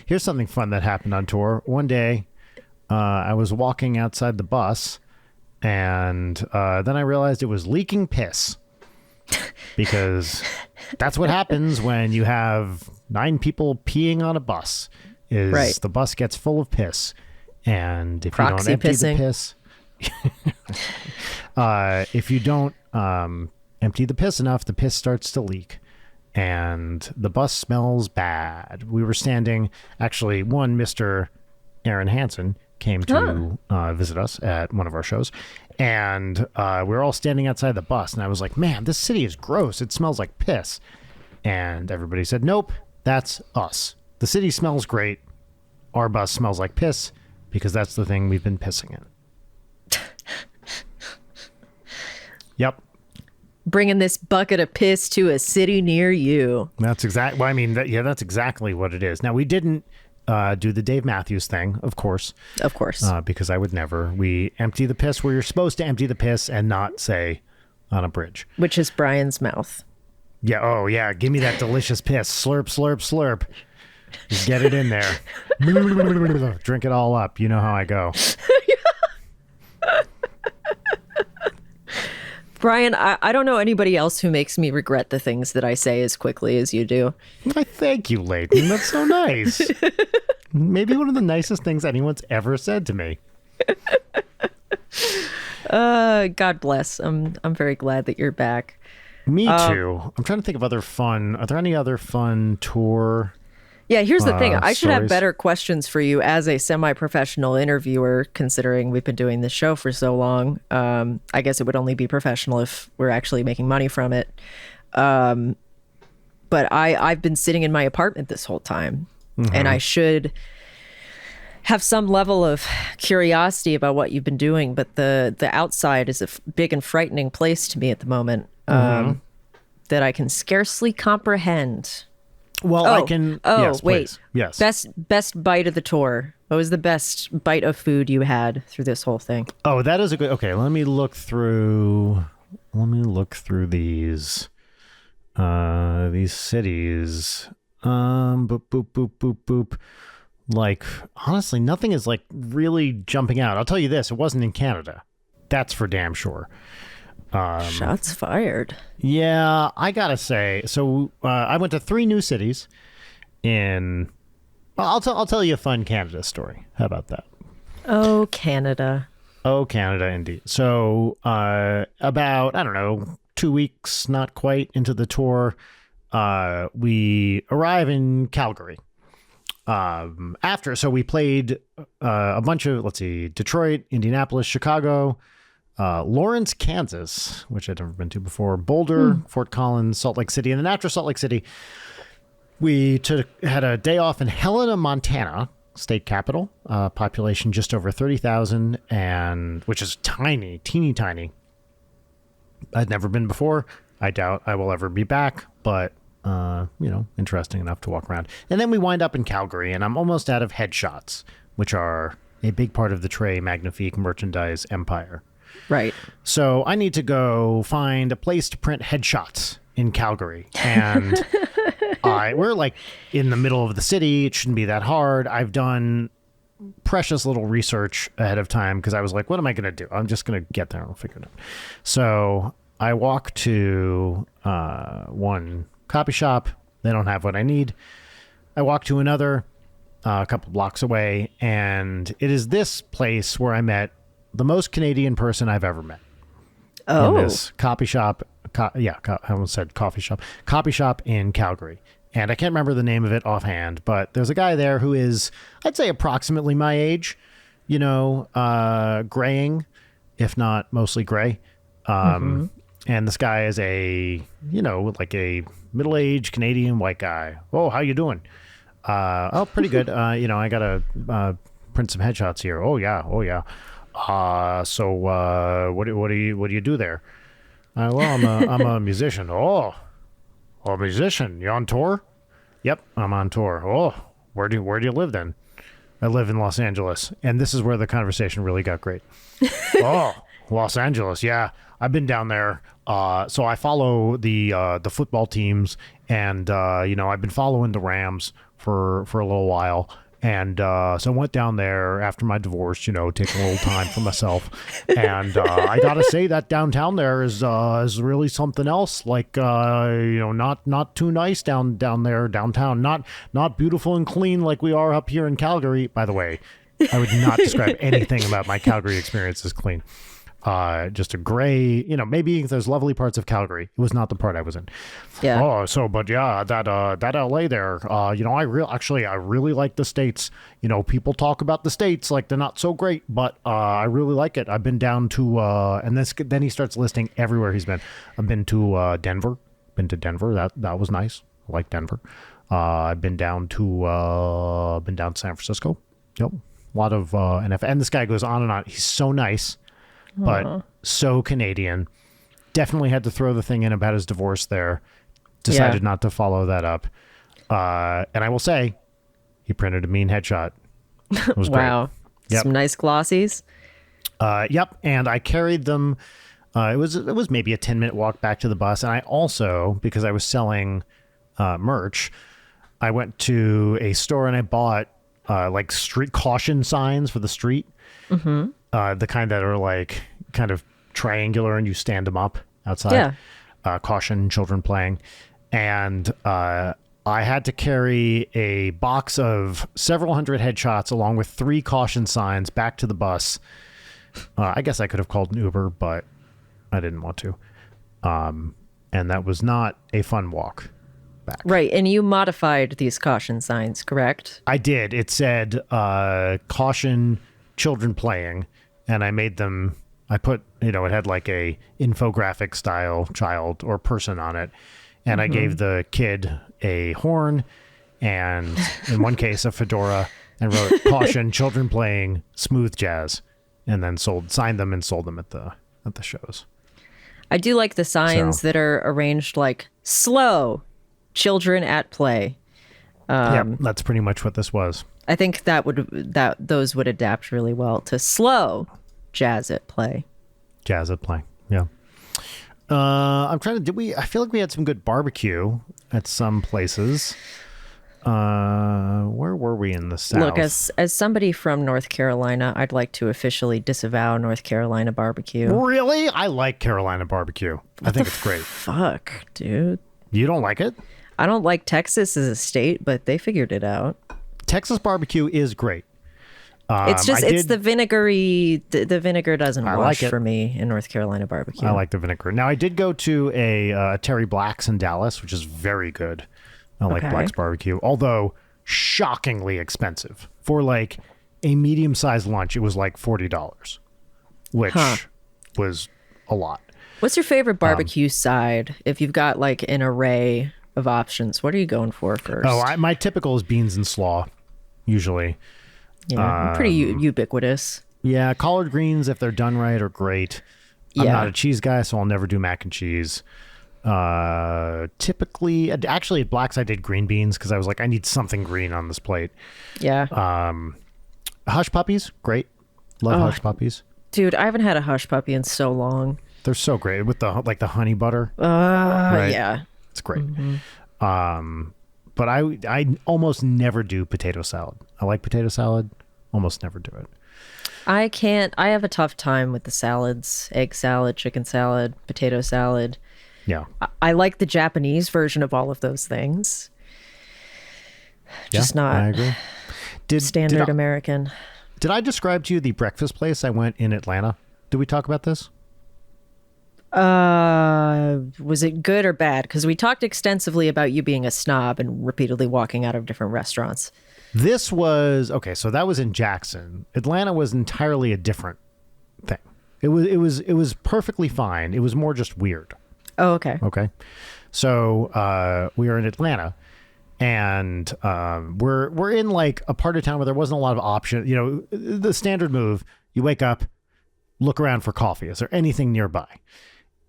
here's something fun that happened on tour. One day, I was walking outside the bus, and then I realized it was leaking piss. Because that's what happens when you have 9 people peeing on a bus. The bus gets full of piss, and if Proxy you don't empty pissing. the piss, if you don't empty the piss enough, the piss starts to leak, and the bus smells bad. We were standing, actually, Mr. Aaron Hansen came to visit us at one of our shows, and we were all standing outside the bus, and I was like, man, this city is gross. It smells like piss. And everybody said, nope, that's us. The city smells great. Our bus smells like piss because that's the thing we've been pissing in. Yep. Bringing this bucket of piss to a city near you. That's exactly. Well, I mean, that's exactly what it is. Now, we didn't do the Dave Matthews thing, of course. Of course. Because I would never. We empty the piss where you're supposed to empty the piss and not say on a bridge. Which is Brian's mouth. Yeah. Oh, yeah. Give me that delicious piss. Slurp, slurp, slurp. Just get it in there. Drink it all up. You know how I go. Brian, I don't know anybody else who makes me regret the things that I say as quickly as you do. I thank you, Leighton. That's so nice. Maybe one of the nicest things anyone's ever said to me. God bless. I'm very glad that you're back. Me too. I'm trying to think of other fun. Are there any other fun tour? Yeah, here's the thing. I should have stories? better questions for you as a semi-professional interviewer, considering we've been doing this show for so long. I guess it would only be professional if we're actually making money from it. But I've been sitting in my apartment this whole time, and I should have some level of curiosity about what you've been doing. But the outside is a big and frightening place to me at the moment that I can scarcely comprehend. Well, I can. Oh, yes, wait. Please. Yes. Best bite of the tour. What was the best bite of food you had through this whole thing? Oh, that is a good. Okay, let me look through these cities. Boop boop boop boop boop. Like, honestly, nothing is like really jumping out. I'll tell you this: it wasn't in Canada. That's for damn sure. Shots fired. Yeah, I gotta say. So I went to 3 new cities. Well, I'll tell you a fun Canada story. How about that? Oh, Canada. Oh, Canada, indeed. So about, I don't know, 2 weeks, not quite into the tour, we arrive in Calgary. So we played a bunch of, Detroit, Indianapolis, Chicago, Lawrence, Kansas, which I'd never been to before, Boulder, Fort Collins, Salt Lake City. And then after Salt Lake City, we had a day off in Helena, Montana, state capital, population just over 30,000, and which is tiny, teeny tiny. I'd never been before. I doubt I will ever be back, but interesting enough to walk around. And then we wind up in Calgary, and I'm almost out of headshots, which are a big part of the Trey Magnifique merchandise empire. Right. So I need to go find a place to print headshots in Calgary. And we're like in the middle of the city. It shouldn't be that hard. I've done precious little research ahead of time because I was like, what am I going to do? I'm just going to get there and I'll figure it out. So I walk to one copy shop. They don't have what I need. I walk to another a couple blocks away, and it is this place where I met the most Canadian person I've ever met. Oh. In this copy shop. I almost said coffee shop. Copy shop in Calgary. And I can't remember the name of it offhand, but there's a guy there who is, I'd say, approximately my age, graying, if not mostly gray. And this guy is a middle-aged Canadian white guy. Oh, how you doing? Pretty good. I got to print some headshots here. Oh, yeah. So what do you do there? I'm a musician. Oh, a musician. You on tour? Yep, I'm on tour. Oh, where do you live then? I live in Los Angeles. And this is where the conversation really got great. Oh, Los Angeles. Yeah, I've been down there. So I follow the football teams, and I've been following the Rams for a little while. And so I went down there after my divorce, taking a little time for myself. And I got to say that downtown there is really something else. Like, not too nice down there, downtown. Not beautiful and clean like we are up here in Calgary. By the way, I would not describe anything about my Calgary experience as clean. Just a gray, maybe there's lovely parts of Calgary. It was not the part I was in. Yeah. Oh, but yeah, that LA there, I really like the States. People talk about the States like they're not so great, but I really like it. I've been down to, then he starts listing everywhere he's been. I've been to Denver. Been to Denver. That was nice. I like Denver. I've been down to San Francisco. Yep. A lot of NFL. And this guy goes on and on. He's so nice, but so Canadian. Definitely had to throw the thing in about his divorce there. Decided not to follow that up. And I will say, he printed a mean headshot. It was great. Wow. Yep. Some nice glossies. Yep. And I carried them. It was maybe a 10-minute walk back to the bus. And I also, because I was selling merch, I went to a store and I bought like street caution signs for the street. Mm-hmm. The kind that are like kind of triangular and you stand them up outside. Yeah. Caution, children playing. And I had to carry a box of several hundred headshots along with 3 caution signs back to the bus. I guess I could have called an Uber, but I didn't want to. And that was not a fun walk back. Right. And you modified these caution signs, correct? I did. It said, caution, children playing. And I made them, I put, it had like a infographic style child or person on it. And I gave the kid a horn and in one case a fedora and wrote caution, children playing, smooth jazz. And then signed them and sold them at the shows. I do like the signs that are arranged like slow, children at play. Yeah, that's pretty much what this was. I think those would adapt really well to slow, jazz at play. Jazz at play, yeah. I'm trying to. I feel like we had some good barbecue at some places. Where were we in the South? Look, as somebody from North Carolina, I'd like to officially disavow North Carolina barbecue. Really? I like Carolina barbecue. I think it's great. Fuck, dude. You don't like it? I don't like Texas as a state, but they figured it out. Texas barbecue is great. It's just, it's the vinegary, the vinegar doesn't wash like for me in North Carolina barbecue. I like the vinegar. Now, I did go to a Terry Black's in Dallas, which is very good. I like Black's barbecue, although shockingly expensive. For like a medium-sized lunch, it was like $40, which was a lot. What's your favorite barbecue side? If you've got like an array of options, what are you going for first? My typical is beans and slaw, usually. Yeah, pretty ubiquitous. Yeah, collard greens, if they're done right, are great. I'm not a cheese guy, so I'll never do mac and cheese. Typically, actually at Black's I did green beans because I was like, I need something green on this plate. Yeah. Hush puppies, great. Love hush puppies. Dude, I haven't had a hush puppy in so long. They're so great with the honey butter. Right? Yeah. It's great. But I almost never do potato salad. I like potato salad. Almost never do it. I have a tough time with the salads, egg salad, chicken salad, potato salad. Yeah. I like the Japanese version of all of those things. Just not I agree. standard American. Did I describe to you the breakfast place I went in Atlanta? Did we talk about this? Was it good or bad? Because we talked extensively about you being a snob and repeatedly walking out of different restaurants. This was okay. So that was in Jackson. Atlanta was entirely a different thing. It was perfectly fine. It was more just weird. Oh, okay. Okay. So we are in Atlanta, and we're in like a part of town where there wasn't a lot of option. The standard move: you wake up, look around for coffee. Is there anything nearby?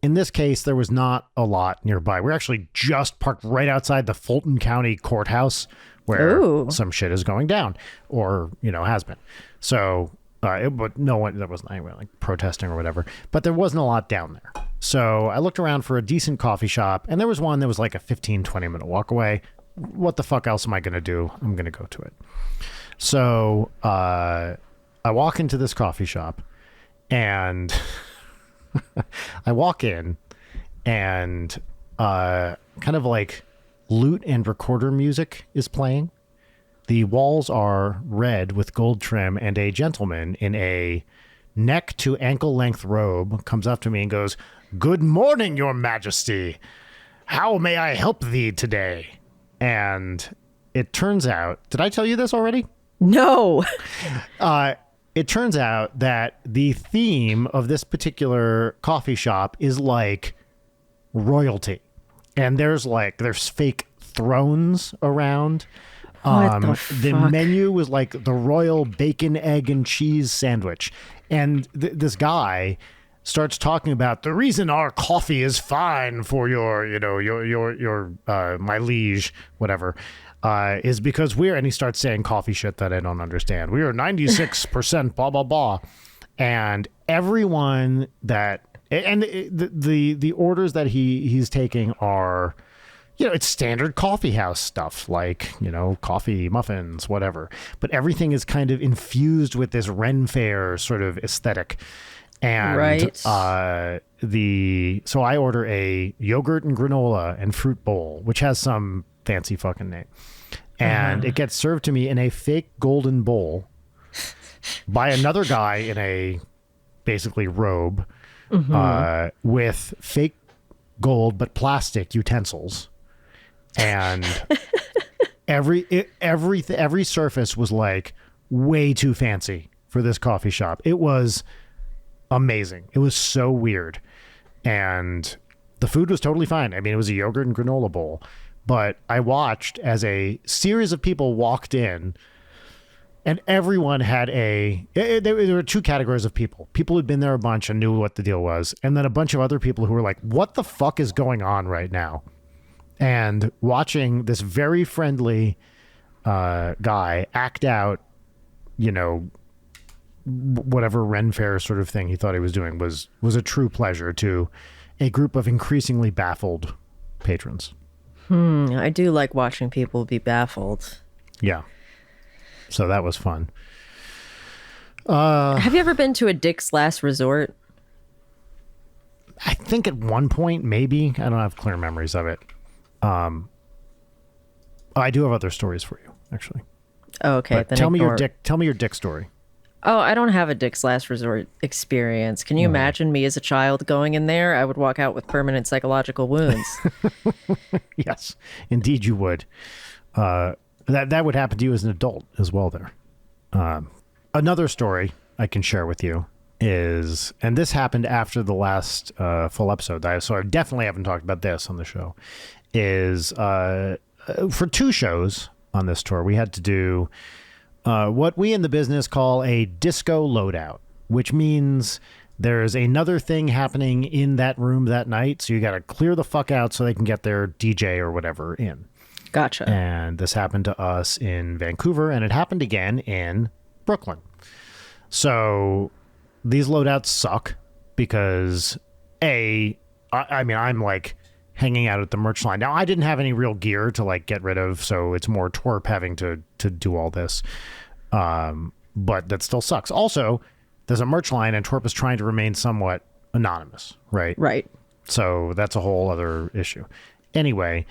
In this case, there was not a lot nearby. We're actually just parked right outside the Fulton County Courthouse, where some shit is going down, or has been. So, but no one, that wasn't anyone like protesting or whatever. But there wasn't a lot down there. So I looked around for a decent coffee shop, and there was one that was like a 15-20 minute walk away. What the fuck else am I going to do? I'm going to go to it. So I walk into this coffee shop, and I walk in, and kind of like lute and recorder music is playing. The walls are red with gold trim, and a gentleman in a neck to ankle length robe, comes up to me and goes, "Good morning, Your Majesty. How may I help thee today?" And it turns out, did I tell you this already? No. It turns out that the theme of this particular coffee shop is like royalty. And there's fake thrones around. What the fuck? The menu was like the royal bacon, egg, and cheese sandwich. And this guy starts talking about the reason our coffee is fine for your my liege, whatever, is because and he starts saying coffee shit that I don't understand. We are 96% blah, blah, blah. And everyone the orders that he's taking are, it's standard coffee house stuff, like, coffee, muffins, whatever. But everything is kind of infused with this Renfair sort of aesthetic. And right. So I order a yogurt and granola and fruit bowl, which has some fancy fucking name. And it gets served to me in a fake golden bowl by another guy in a basically robe with fake gold but plastic utensils. And every surface was like way too fancy for this coffee shop. It was amazing. It was so weird. And the food was totally fine. I mean, it was a yogurt and granola bowl. But I watched as a series of people walked in, and everyone had there were two categories of people. People who'd been there a bunch and knew what the deal was. And then a bunch of other people who were like, what the fuck is going on right now? And watching this very friendly guy act out, whatever Renfair sort of thing he thought he was doing was a true pleasure to a group of increasingly baffled patrons. I do like watching people be baffled. Yeah. So that was fun. Have you ever been to a Dick's Last Resort? I think at one point, maybe. I don't have clear memories of it. I do have other stories for you, actually. Oh, okay. But tell me your dick story. Oh, I don't have a Dick's Last Resort experience. Can you imagine me as a child going in there? I would walk out with permanent psychological wounds. Yes, indeed you would. That would happen to you as an adult as well there. Another story I can share with you is, and this happened after the last full episode, so I definitely haven't talked about this on the show, is for two shows on this tour, we had to do what we in the business call a disco loadout, which means there's another thing happening in that room that night. So you got to clear the fuck out so they can get their DJ or whatever in. Gotcha. And this happened to us in Vancouver, and it happened again in Brooklyn. So these loadouts suck because I mean, I'm like hanging out at the merch line. Now, I didn't have any real gear to like get rid of, so it's more twerp having to do all this. But that still sucks. Also, there's a merch line and twerp is trying to remain somewhat anonymous, right? Right. So that's a whole other issue. Anyway,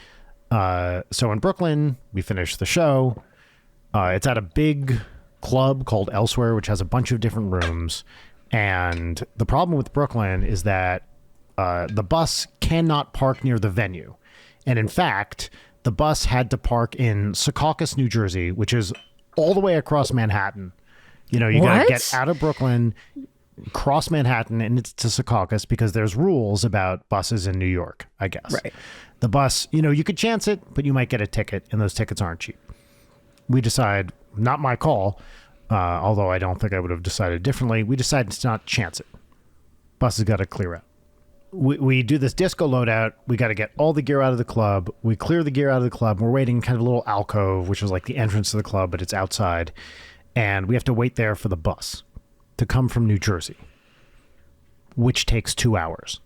so in Brooklyn, we finished the show. It's at a big club called Elsewhere, which has a bunch of different rooms. And the problem with Brooklyn is that the bus cannot park near the venue. And in fact, the bus had to park in Secaucus, New Jersey, which is all the way across Manhattan. You got to get out of Brooklyn, cross Manhattan, and it's to Secaucus because there's rules about buses in New York, I guess. Right. The bus, you could chance it, but you might get a ticket, and those tickets aren't cheap. We decide, not my call, although I don't think I would have decided differently, we decided to not chance it. Bus has got to clear out. We do this disco loadout. We got to get all the gear out of the club. We clear the gear out of the club. We're waiting in kind of a little alcove, which is like the entrance to the club, but it's outside. And we have to wait there for the bus to come from New Jersey, which takes 2 hours.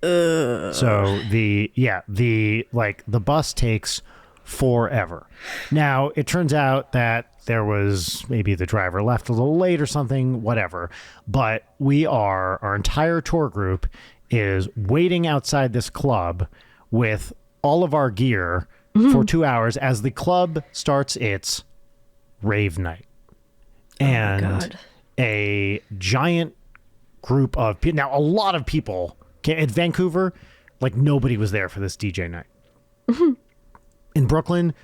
So the bus takes forever. Now, it turns out that there was maybe the driver left a little late or something, whatever. But our entire tour group is waiting outside this club with all of our gear for 2 hours as the club starts its rave night. And a giant group of people. Now, a lot of people at Vancouver, like nobody was there for this DJ night. In Brooklyn,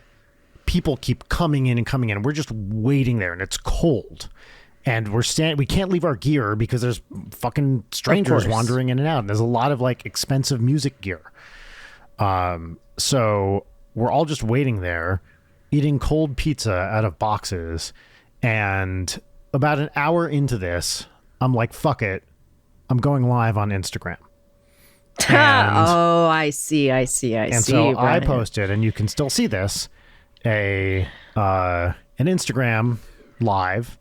people keep coming in and coming in. We're just waiting there, and it's cold. And we can't leave our gear because there's fucking strangers wandering in and out. And there's a lot of like expensive music gear. So we're all just waiting there, eating cold pizza out of boxes. And about an hour into this, I'm like, fuck it. I'm going live on Instagram. Oh, I see. And so I posted, and you can still see this, an Instagram live.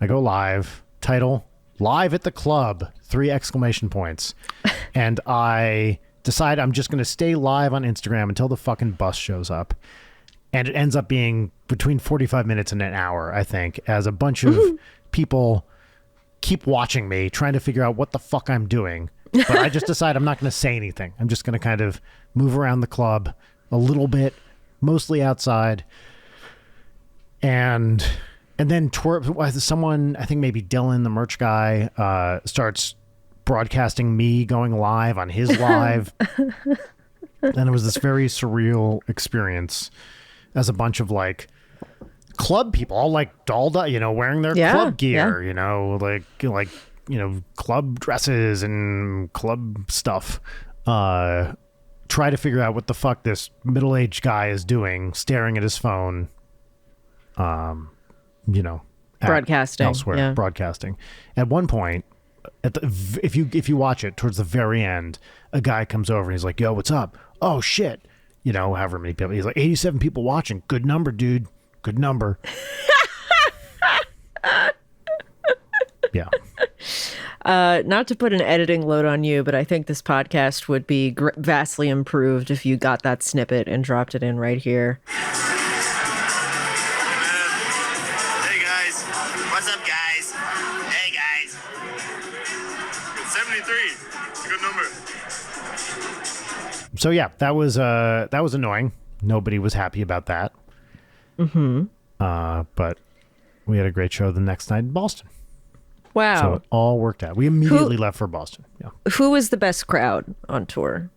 I go live, title, live at the club, 3 exclamation points. And I decide I'm just going to stay live on Instagram until the fucking bus shows up. And it ends up being between 45 minutes and an hour, I think, as a bunch of people keep watching me, trying to figure out what the fuck I'm doing. But I just decide I'm not going to say anything. I'm just going to kind of move around the club a little bit, mostly outside. And then someone, I think maybe Dylan, the merch guy, starts broadcasting me going live on his live. And it was this very surreal experience as a bunch of like club people, all like dolled up, wearing their club gear, club dresses and club stuff. Try to figure out what the fuck this middle-aged guy is doing, staring at his phone. Broadcasting elsewhere, broadcasting. At one point, if you watch it towards the very end, a guy comes over and he's like, "Yo, what's up? Oh shit!" However many people. He's like, 87 people watching. Good number, dude. Good number. Yeah. Not to put an editing load on you, but I think this podcast would be vastly improved if you got that snippet and dropped it in right here. So yeah, that was annoying. Nobody was happy about that. But we had a great show the next night in Boston. Wow. So it all worked out. We immediately left for Boston. Yeah. Who was the best crowd on tour?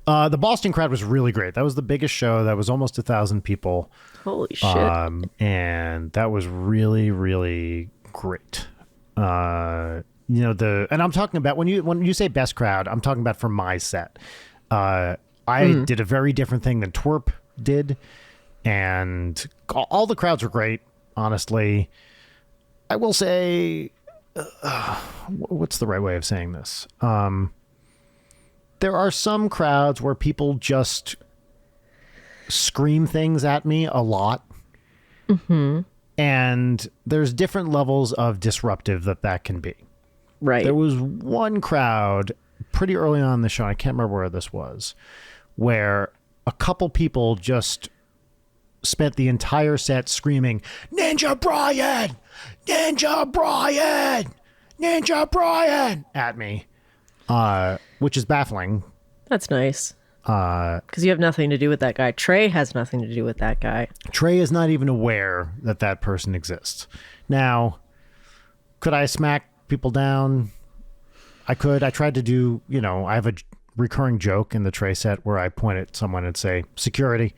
The Boston crowd was really great. That was the biggest show. That was almost 1,000 people. Holy shit. And that was really, really great. And I'm talking about when you say best crowd, I'm talking about for my set. I did a very different thing than Twerp did, and all the crowds were great, honestly. I will say, what's the right way of saying this? There are some crowds where people just scream things at me a lot. And there's different levels of disruptive that can be. Right. There was one crowd pretty early on in the show, I can't remember where this was, where a couple people just spent the entire set screaming, "Ninja Brian! Ninja Brian! Ninja Brian!" at me, which is baffling. That's nice. Because you have nothing to do with that guy. Trey has nothing to do with that guy. Trey is not even aware that person exists. Now, could I smack people down? I could. I tried to do, I have a recurring joke in the Trey set where I point at someone and say, "Security,"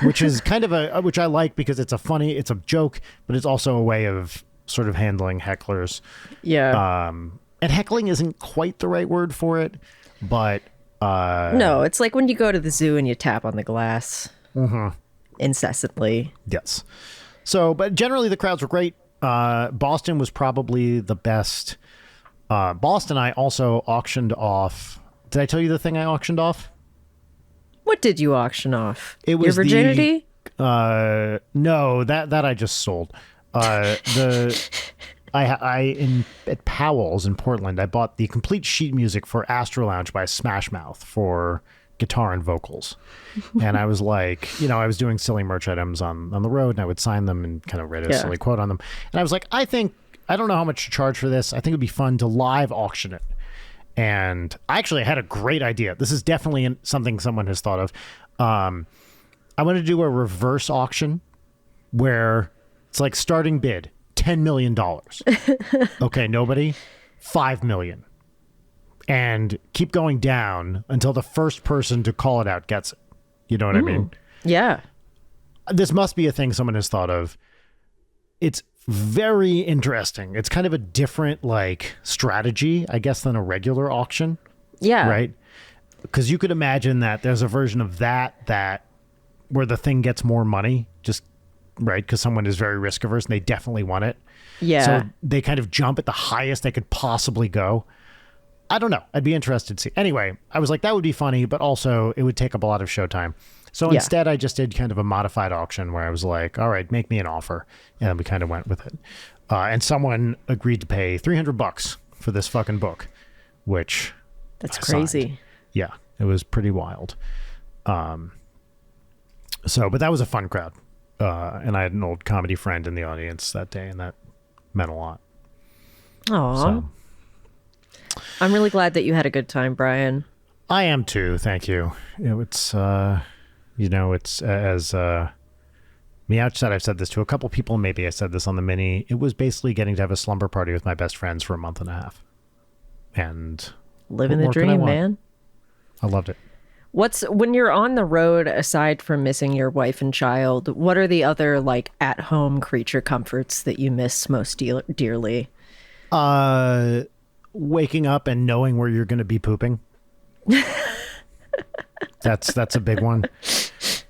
which is kind of which I like because it's a joke, but it's also a way of sort of handling hecklers. Yeah. And heckling isn't quite the right word for it, but no, it's like when you go to the zoo and you tap on the glass incessantly. Yes. So, but generally the crowds were great. Boston was probably the best. Boston, I also auctioned off. Did I tell you the thing I auctioned off? What did you auction off? It was your virginity? No, that I just sold. At Powell's in Portland, I bought the complete sheet music for Astro Lounge by Smash Mouth for guitar and vocals. And I was like, I was doing silly merch items on the road, and I would sign them and kind of write a silly quote on them. And I was like, I don't know how much to charge for this. I think it'd be fun to live auction it. And I actually had a great idea. This is definitely something someone has thought of. I want to do a reverse auction where it's like starting bid $10 million. Okay, nobody? 5 million. And keep going down until the first person to call it out gets it. You know what I mean? Yeah. This must be a thing someone has thought of. It's very interesting. It's kind of a different like strategy, I guess, than a regular auction. Yeah. Right? Because you could imagine that there's a version of that where the thing gets more money, just right, because someone is very risk averse and they definitely want it. Yeah. So they kind of jump at the highest they could possibly go. I don't know. I'd be interested to see. Anyway, I was like, that would be funny, but also it would take up a lot of showtime. So instead, I just did kind of a modified auction where I was like, all right, make me an offer. And we kind of went with it. And someone agreed to pay $300 for this fucking book, which... That's crazy. Signed. Yeah, it was pretty wild. But that was a fun crowd. And I had an old comedy friend in the audience that day, and that meant a lot. Aw. So, I'm really glad that you had a good time, Brian. I am too. Thank you. It's, it's as Meouch said, I've said this to a couple people. Maybe I said this on the mini. It was basically getting to have a slumber party with my best friends for a month and a half. And living the dream, man. I loved it. When you're on the road, aside from missing your wife and child, what are the other like at-home creature comforts that you miss most dearly? Waking up and knowing where you're going to be pooping. That's a big one.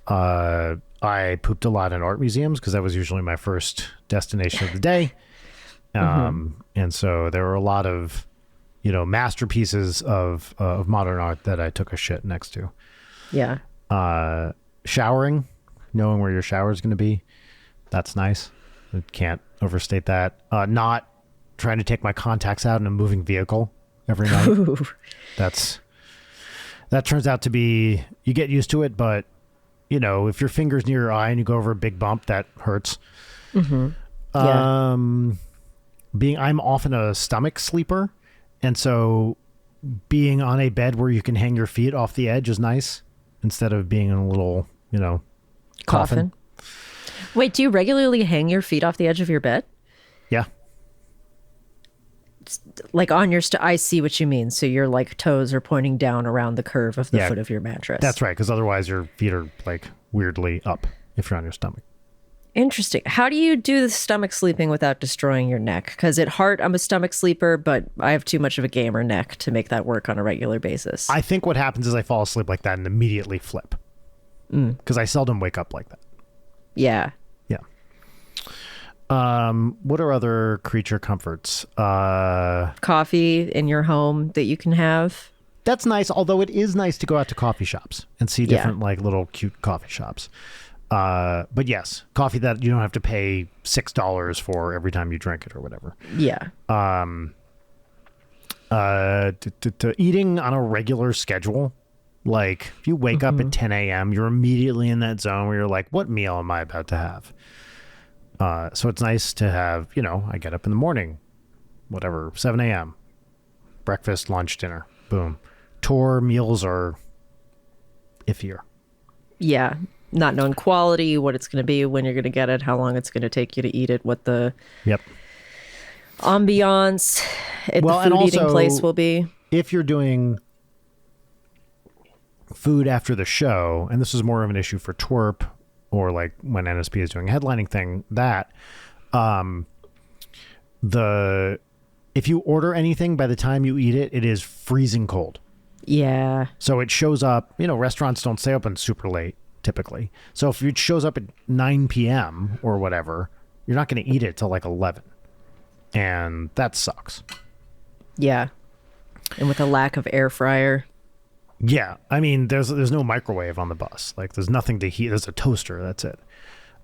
I pooped a lot in art museums because that was usually my first destination of the day. And so there were a lot of, masterpieces of modern art that I took a shit next to. Yeah. Showering, knowing where your shower is going to be. That's nice. I can't overstate that. Not trying to take my contacts out in a moving vehicle every night. Ooh. That turns out to be, you get used to it, but if your finger's near your eye and you go over a big bump, that hurts. Yeah. I'm often a stomach sleeper. And so being on a bed where you can hang your feet off the edge is nice instead of being in a little, coffin. Wait, do you regularly hang your feet off the edge of your bed? Yeah. Like on your, I see what you mean. So your like toes are pointing down around the curve of the foot of your mattress. That's right. Because otherwise your feet are like weirdly up if you're on your stomach. Interesting. How do you do the stomach sleeping without destroying your neck? Because at heart, I'm a stomach sleeper, but I have too much of a gamer neck to make that work on a regular basis. I think what happens is I fall asleep like that and immediately flip. Because I seldom wake up like that. Yeah. Yeah. What are other creature comforts? Coffee in your home that you can have. That's nice, although it is nice to go out to coffee shops and see different like little cute coffee shops. But yes, coffee that you don't have to pay $6 for every time you drink it or whatever. Yeah. Eating on a regular schedule. Like if you wake up at 10 a.m., you're immediately in that zone where you're like, what meal am I about to have? So it's nice to have, I get up in the morning, whatever, 7 a.m., breakfast, lunch, dinner, boom. Tour meals are iffier. Yeah. Not knowing quality, what it's going to be, when you're going to get it, how long it's going to take you to eat it, what the ambiance at the food eating place will be. If you're doing food after the show, and this is more of an issue for twerp or like when NSP is doing a headlining thing, that if you order anything, by the time you eat it, it is freezing cold. Yeah. So it shows up, restaurants don't stay open super late typically. So if it shows up at 9 p.m. or whatever, you're not going to eat it till like 11. And that sucks. Yeah. And with a lack of air fryer. Yeah. I mean, there's no microwave on the bus. Like there's nothing to heat. There's a toaster. That's it.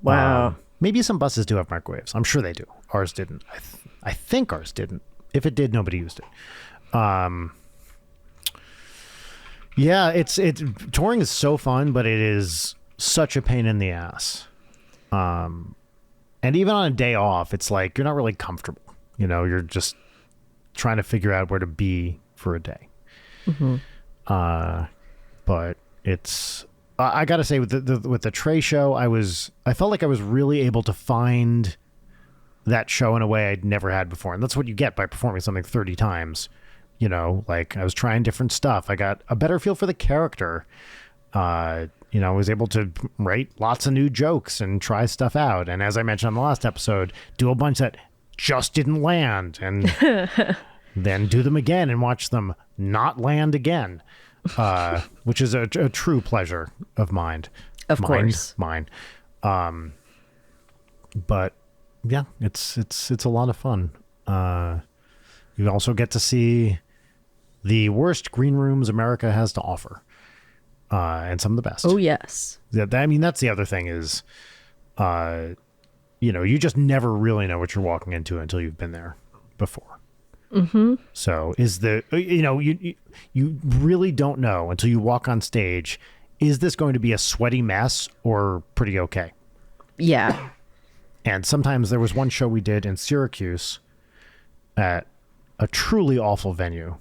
Wow. Maybe some buses do have microwaves. I'm sure they do. Ours didn't. I think ours didn't. If it did, nobody used it. Yeah, touring is so fun, but it is such a pain in the ass. And even on a day off, it's like you're not really comfortable. You're just trying to figure out where to be for a day. But it's I gotta say with the Trey show, I felt like I was really able to find that show in a way I'd never had before. And that's what you get by performing something 30 times. You know, like I was trying different stuff. I got a better feel for the character. I was able to write lots of new jokes and try stuff out. And as I mentioned on the last episode, do a bunch that just didn't land and then do them again and watch them not land again, which is a true pleasure of mine. Of course. Mine. But yeah, it's a lot of fun. You also get to see the worst green rooms America has to offer, and some of the best. Oh, yes. I mean, that's the other thing is, you just never really know what you're walking into until you've been there before. Mm-hmm. So you really don't know until you walk on stage, is this going to be a sweaty mess or pretty okay? Yeah. And sometimes there was one show we did in Syracuse at a truly awful venue,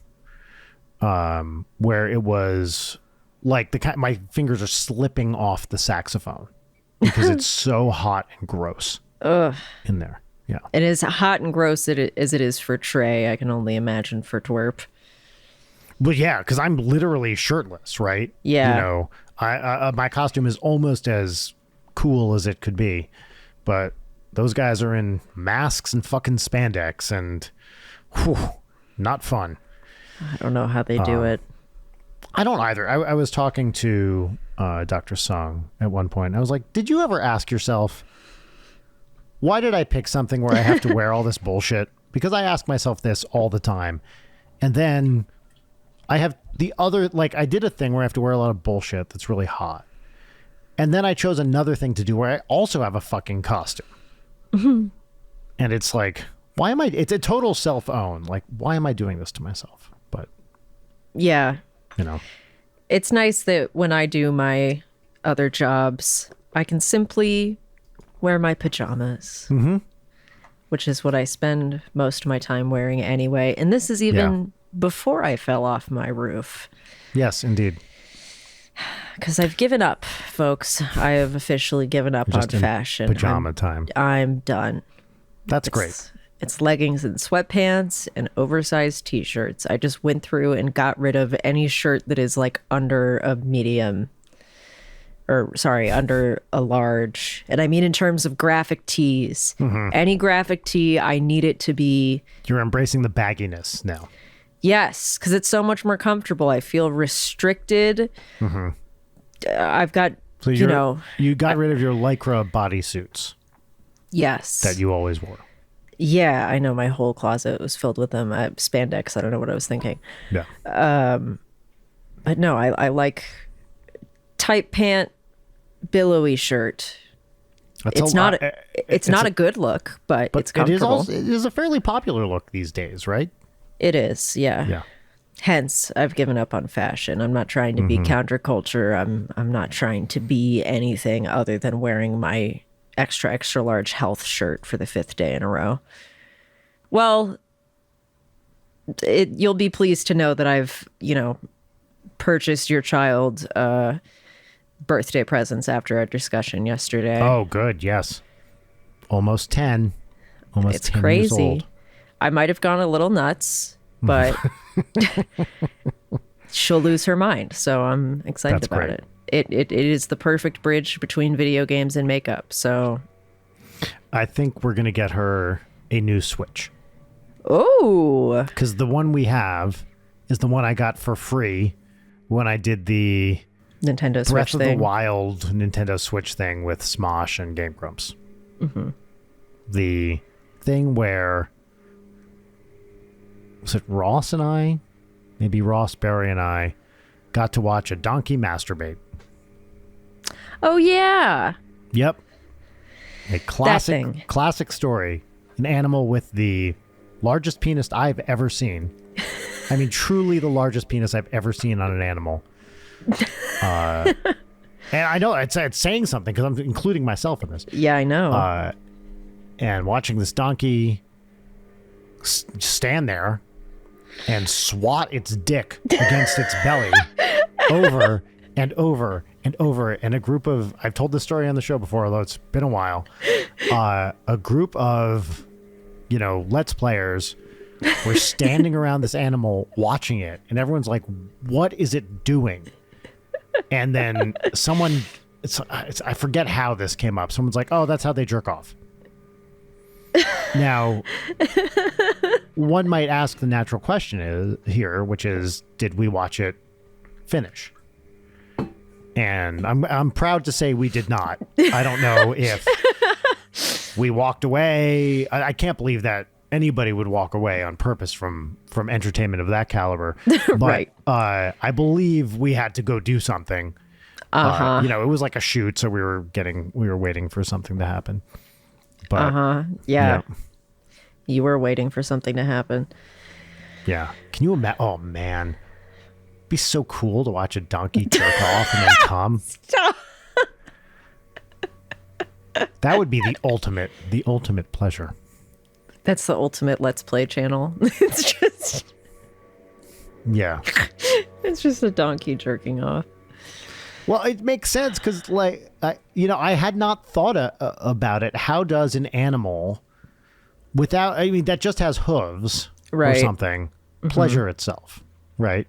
where it was like my fingers are slipping off the saxophone because it's so hot and gross in there. Yeah. It is hot and gross as it is for Trey. I can only imagine for Twerp. But yeah, because I'm literally shirtless, right? Yeah. My costume is almost as cool as it could be, but those guys are in masks and fucking spandex and not fun. I don't know how they do it. I don't either. I was talking to Dr. Sung at one point. And I was like, did you ever ask yourself, why did I pick something where I have to wear all this bullshit? Because I ask myself this all the time. And then I have the other, I did a thing where I have to wear a lot of bullshit that's really hot. And then I chose another thing to do where I also have a fucking costume. Mm-hmm. And it's like, why am I, it's a total self-own. Like, why am I doing this to myself? But yeah, it's nice that when I do my other jobs, I can simply wear my pajamas, which is what I spend most of my time wearing anyway. And this is even before I fell off my roof. Yes, indeed. Because I've given up, folks. I have officially given up on fashion. Pajama time. I'm done. That's great. It's leggings and sweatpants and oversized t-shirts. I just went through and got rid of any shirt that is under a medium, under a large. And I mean in terms of graphic tees. Mm-hmm. Any graphic tee, I need it to be... You're embracing the bagginess now. Yes, because it's so much more comfortable. I feel restricted. Mm-hmm. I've got, you got rid of your Lycra bodysuits. Yes. That you always wore. Yeah, I know. My whole closet was filled with them. Spandex. I don't know what I was thinking. Yeah. But no, I like tight pant, billowy shirt. It's not a good look, but it's comfortable. It is a fairly popular look these days, right? It is, yeah. Yeah. Hence, I've given up on fashion. I'm not trying to be counterculture. I'm not trying to be anything other than wearing my extra, extra large health shirt for the 5th day in a row. Well, you'll be pleased to know that I've, purchased your child birthday presents after our discussion yesterday. Oh, good. Yes. Almost 10. Almost it's 10 crazy. years old. I might have gone a little nuts, but she'll lose her mind. So I'm excited That's about great. it. It is the perfect bridge between video games and makeup. So I think we're going to get her a new Switch. Oh, because the one we have is the one I got for free when I did the Nintendo Switch Breath of thing. the Wild Nintendo Switch thing with Smosh and Game Grumps. Mm-hmm. The thing where, was it Ross and I? Maybe Ross, Barry, and I got to watch a donkey masturbate. Oh, yeah. Yep. A classic story. An animal with the largest penis I've ever seen. I mean, truly the largest penis I've ever seen on an animal. And I know it's saying something because I'm including myself in this. Yeah, I know. And watching this donkey stand there and swat its dick against its belly over and over and over. And a group of, I've told this story on the show before, although it's been a while, a group of Let's Players were standing around this animal watching it, and everyone's like, what is it doing? And then someone, I forget how this came up. Someone's like, oh, that's how they jerk off. Now, one might ask the natural question here, which is, did we watch it finish? And I'm proud to say we did not. I don't know if we walked away. I can't believe that anybody would walk away on purpose from entertainment of that caliber. But Right. I believe we had to go do something. It was like a shoot, so we were waiting for something to happen. But Yeah. You were waiting for something to happen. yeah, can you imagine? Oh man, it'd be so cool to watch a donkey jerk off and then come. Stop. That would be the ultimate pleasure. That's the ultimate Let's Play channel. It's just a donkey jerking off. Well, it makes sense because, I had not thought about it. How does an animal, that just has hooves or Right. something, pleasure itself, right?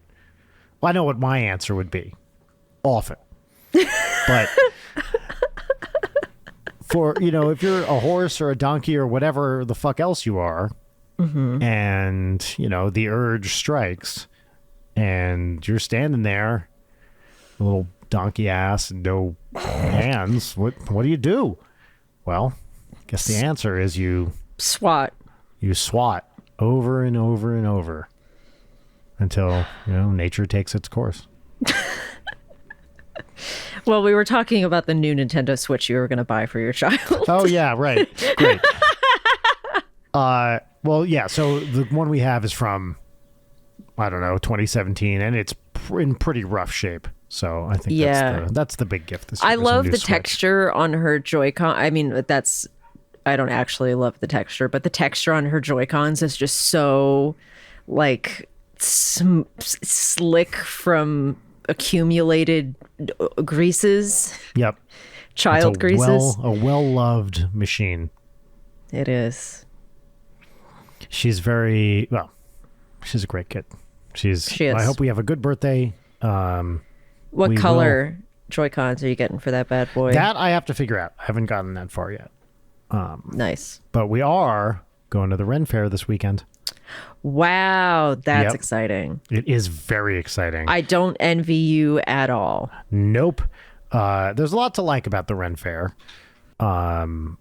Well, I know what my answer would be. Often. But if you're a horse or a donkey or whatever the fuck else you are, and, the urge strikes, and you're standing there, a little donkey ass and no hands, what do you do? Well, I guess the answer is you SWAT. over and over and over until nature takes its course. Well, we were talking about the new Nintendo Switch you were going to buy for your child. Oh yeah, right. Great. Well, yeah, so the one we have is from, I don't know, 2017, and it's in pretty rough shape. So I think that's the big gift this year. I is a love new the Switch. texture on her Joy-Con. I mean, I don't actually love the texture, but the texture on her Joy-Cons is just so like slick from accumulated greases. Yep. Child It's greases. A well-loved machine. It is. She's she's a great kid. She is. I hope we have a good birthday. What color Joy-Cons are you getting for that bad boy? That I have to figure out. I haven't gotten that far yet. Nice. But we are going to the Renfair this weekend. Wow, that's Yep. exciting. It is very exciting. I don't envy you at all. Nope. There's a lot to like about the Renfair. But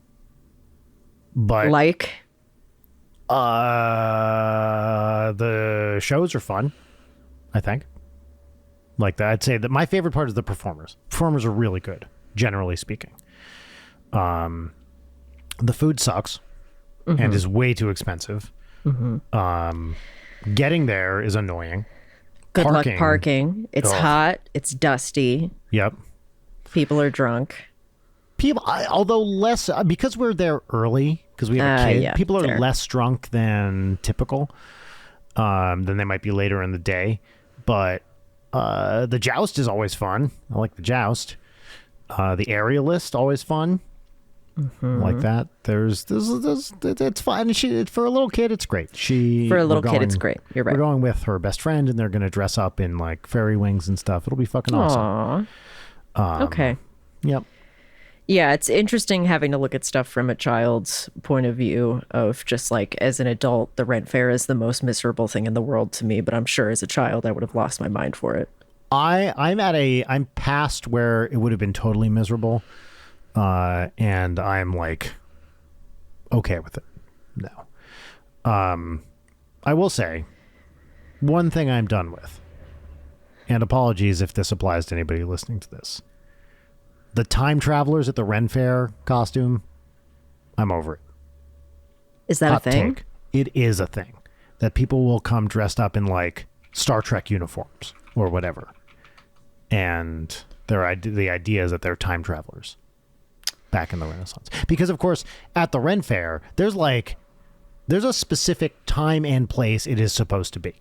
the shows are fun, I think. Like that, I'd say that my favorite part is the performers. Performers are really good, generally speaking. The food sucks and is way too expensive. Getting there is annoying. Good luck parking. It's hot. It's dusty. Yep. People are drunk. Although less, because we're there early, because we have a kid, people are fair. less drunk than typical, than they might be later in the day. But the joust is always fun. I like the joust. The aerialist, always fun. I like that. It's fun. For a little kid, it's great. For a little kid, it's great. You're right. We're going with her best friend, and they're going to dress up in like fairy wings and stuff. It'll be fucking awesome. Okay. Yep. Yeah, it's interesting having to look at stuff from a child's point of view of just like as an adult, the rent fair is the most miserable thing in the world to me. But I'm sure as a child, I would have lost my mind for it. I'm past where it would have been totally miserable. And I'm like, okay with it now. I will say one thing I'm done with, and apologies if this applies to anybody listening to this. The time travelers at the Renfair costume, I'm over it. Is that Hot a thing? take. It is a thing that people will come dressed up in like Star Trek uniforms or whatever. And the idea is that they're time travelers back in the Renaissance. Because of course, at the Renfair, there's a specific time and place it is supposed to be.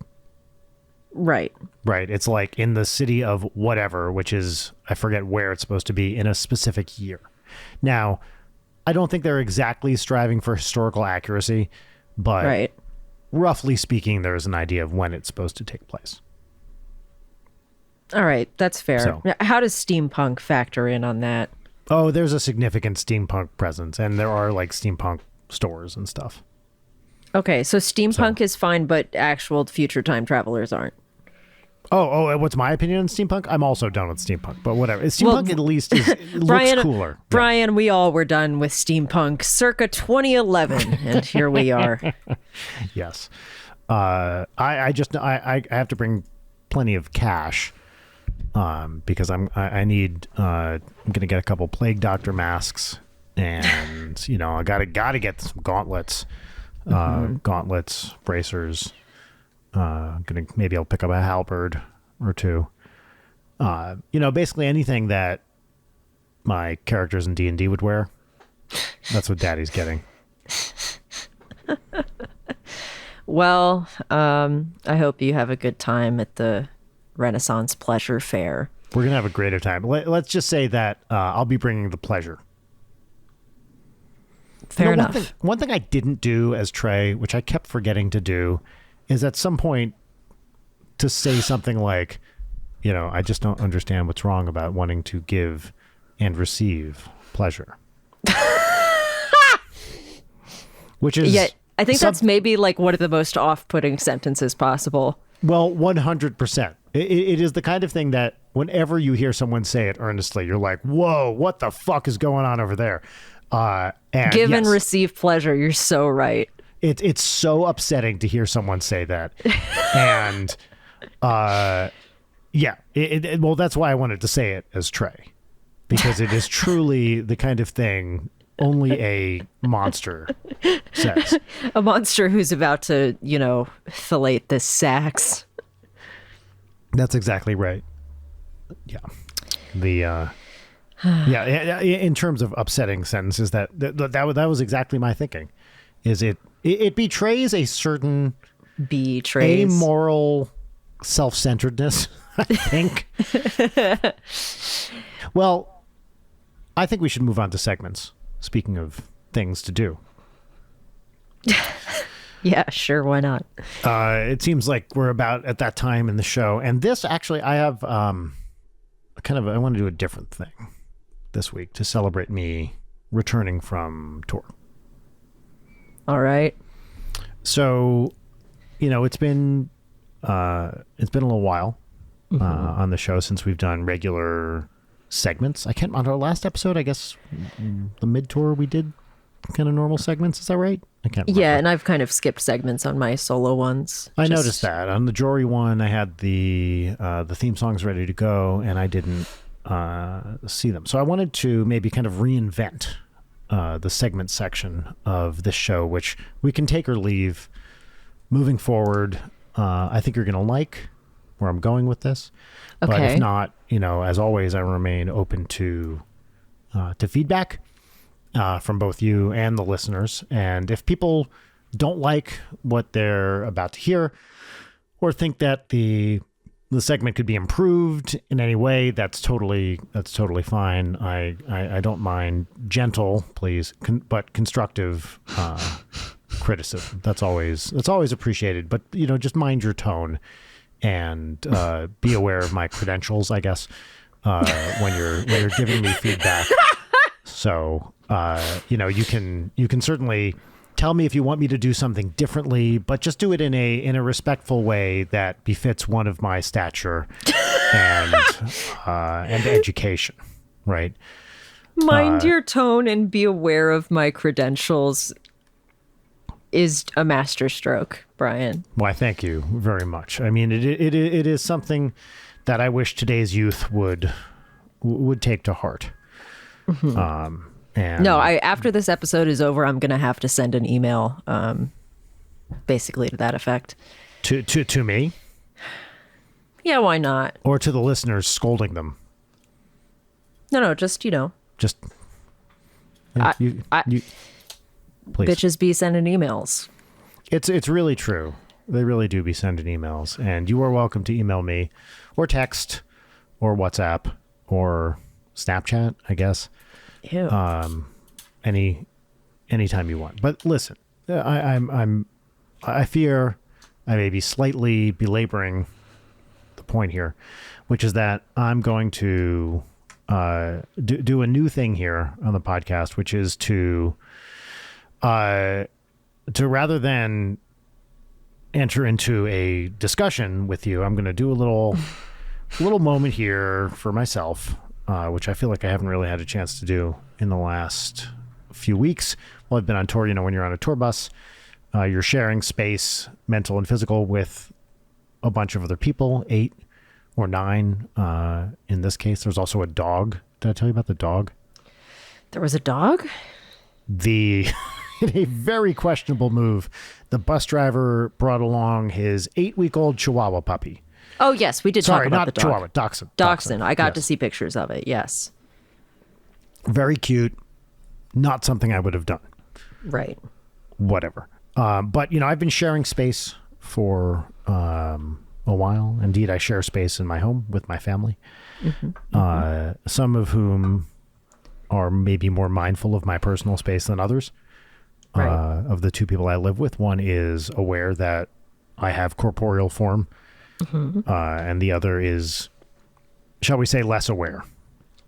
Right. Right. It's like in the city of whatever, which is, I forget where it's supposed to be in a specific year. Now, I don't think they're exactly striving for historical accuracy, but Right. roughly speaking, there is an idea of when it's supposed to take place. All right. That's fair. So- How does steampunk factor in on that? Oh, there's a significant steampunk presence, and there are like steampunk stores and stuff. Okay. So steampunk is fine, but actual future time travelers aren't. Oh, what's my opinion on steampunk? I'm also done with steampunk, but whatever. Steampunk at least looks cooler. Brian, we all were done with steampunk circa 2011, and here we are. Yes. I have to bring plenty of cash because I'm gonna get a couple Plague Doctor masks, and I gotta get some gauntlets, bracers. Maybe I'll pick up a halberd or two. Basically anything that my characters in D&D would wear. That's what Daddy's getting. Well, I hope you have a good time at the Renaissance Pleasure Fair. We're gonna have a greater time. Let's just say that I'll be bringing the pleasure. Fair enough. One thing I didn't do as Trey, which I kept forgetting to do, is at some point to say something like, I just don't understand what's wrong about wanting to give and receive pleasure. Which is... Yeah, I think that's maybe like one of the most off-putting sentences possible. Well, 100%. It is the kind of thing that whenever you hear someone say it earnestly, you're like, whoa, what the fuck is going on over there? And give and receive pleasure. You're so right. It's so upsetting to hear someone say that. And well, that's why I wanted to say it as Trey, because it is truly the kind of thing only a monster says. A monster who's about to, fillet this sax. That's exactly right. Yeah. In terms of upsetting sentences, that was exactly my thinking. Is it betrays a certain amoral self-centeredness, I think. Well, I think we should move on to segments. Speaking of things to do. Yeah, sure. Why not? It seems like we're about at that time in the show. And this actually, I have I want to do a different thing this week to celebrate me returning from tour. All right. So, it's been a little while on the show since we've done regular segments. On our last episode, I guess the mid-tour we did kind of normal segments. Is that right? I can't remember. Yeah, and I've kind of skipped segments on my solo ones. I noticed that. On the Jory one, I had the theme songs ready to go, and I didn't see them. So I wanted to maybe kind of reinvent the segment section of this show, which we can take or leave moving forward. I think you're going to like where I'm going with this. Okay. But if not, as always, I remain open to feedback from both you and the listeners. And if people don't like what they're about to hear or think that the segment could be improved in any way, that's totally fine. I don't mind gentle, please, but constructive criticism. That's always appreciated. But just mind your tone and be aware of my credentials, I guess, when you're giving me feedback. So you can certainly tell me if you want me to do something differently, but just do it in a respectful way that befits one of my stature and education, right? Mind your tone and be aware of my credentials is a masterstroke, Brian. Why, thank you very much. I mean, it is something that I wish today's youth would take to heart. Mm-hmm. After this episode is over, I'm gonna have to send an email, basically to that effect. To me? Yeah, why not? Or to the listeners, scolding them? No, just Just you please. Bitches be sending emails. It's really true. They really do be sending emails, and you are welcome to email me, or text, or WhatsApp, or Snapchat, I guess. Ew. Anytime you want. But listen, I fear I may be slightly belaboring the point here, which is that I'm going to do a new thing here on the podcast, which is to rather than enter into a discussion with you, I'm going to do a little moment here for myself, which I feel like I haven't really had a chance to do in the last few weeks. Well, I've been on tour. When you're on a tour bus, you're sharing space, mental and physical, with a bunch of other people, 8 or 9 in this case. There's also a dog. Did I tell you about the dog? There was a dog? In a very questionable move, the bus driver brought along his 8-week-old Chihuahua puppy. Oh, yes, we did talk about the dog. Chihuahua, Dachshund. Dachshund. I got to see pictures of it, yes. Very cute. Not something I would have done. Right. Whatever. But, I've been sharing space for a while. Indeed, I share space in my home with my family. Some of whom are maybe more mindful of my personal space than others. Right. Of the 2 people I live with, one is aware that I have corporeal form, and the other is, shall we say, less aware.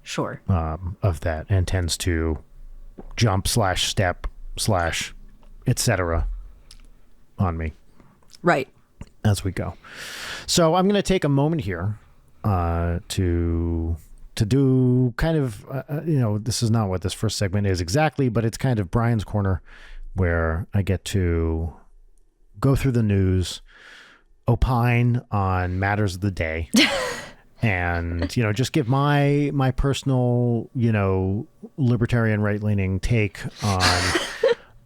Sure. Of that, and tends to jump / step / etc. on me. Right. As we go. So I'm going to take a moment here to do kind of, this is not what this first segment is exactly, but it's kind of Brian's Corner, where I get to go through the news, opine on matters of the day, and, just give my personal, libertarian right-leaning take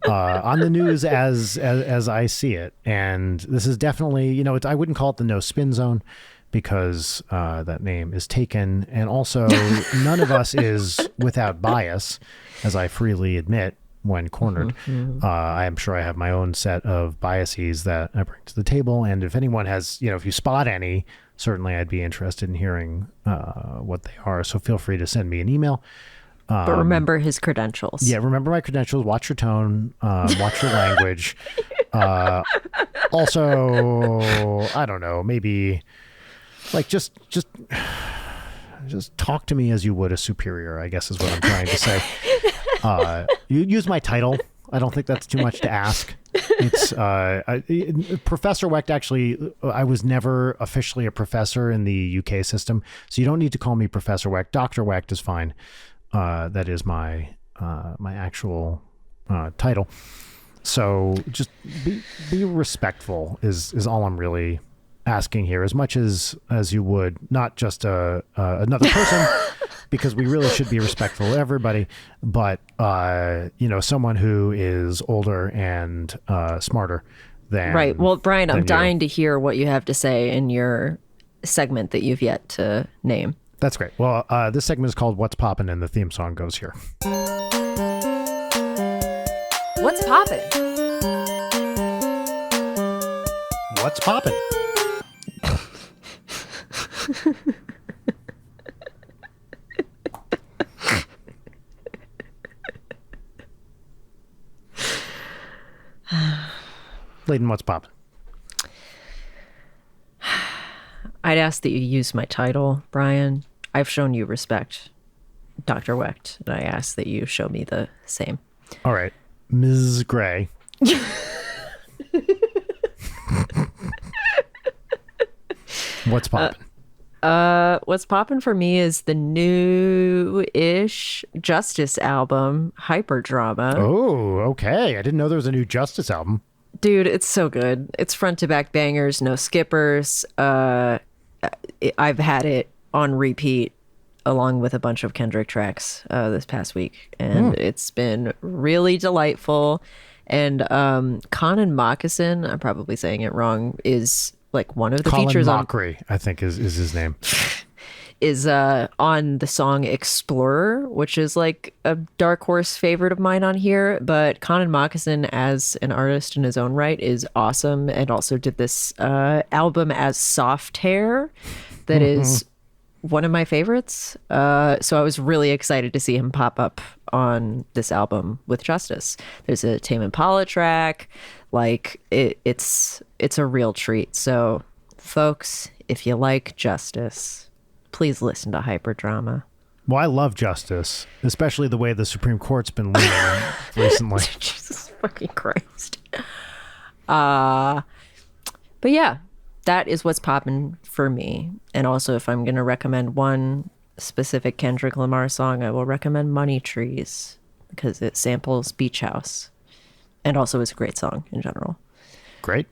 on the news as I see it. And this is definitely, I wouldn't call it the no spin zone, because that name is taken. And also, none of us is without bias, as I freely admit when cornered. I am sure I have my own set of biases that I bring to the table. And if anyone has, if you spot any, certainly I'd be interested in hearing what they are. So feel free to send me an email. But remember his credentials. Yeah, remember my credentials. Watch your tone. Watch your language. Also, I don't know, maybe like just talk to me as you would a superior, I guess is what I'm trying to say. You use my title. I don't think that's too much to ask. It's Professor Wecht. Actually, I was never officially a professor in the UK system, so you don't need to call me Professor Wecht. Dr. Wecht is fine. That is my actual title. So just be respectful is all I'm really asking here, as much as you would not just another person, because we really should be respectful of everybody, but someone who is older and smarter than. Right. Well, Brian, I'm dying to hear what you have to say in your segment that you've yet to name. That's great. Well, this segment is called What's Poppin', and the theme song goes here. What's poppin'? What's poppin'? Layden, what's poppin'? I'd ask that you use my title, Brian. I've shown you respect, Dr. Wecht, and I ask that you show me the same. All right. Ms. Gray. What's poppin'? What's poppin' for me is the new-ish Justice album, Hyperdrama. Oh, okay. I didn't know there was a new Justice album. Dude, it's so good. It's front-to-back bangers, no skippers. I've had it on repeat along with a bunch of Kendrick tracks this past week, and it's been really delightful. And Conan Moccasin, I'm probably saying it wrong, is like one of the features on... Mockery, I think is his name. Is on the song Explorer, which is like a dark horse favorite of mine on here. But Conan Moccasin as an artist in his own right is awesome, and also did this album as Soft Hair that is one of my favorites. So I was really excited to see him pop up on this album with Justice. There's a Tame Impala track. Like it's a real treat. So folks, if you like Justice, please listen to Hyperdrama. Well, I love Justice, especially the way the Supreme Court's been leaning recently. Jesus fucking Christ. But yeah, that is what's popping for me. And also, if I'm going to recommend one specific Kendrick Lamar song, I will recommend Money Trees because it samples Beach House and also is a great song in general. Great.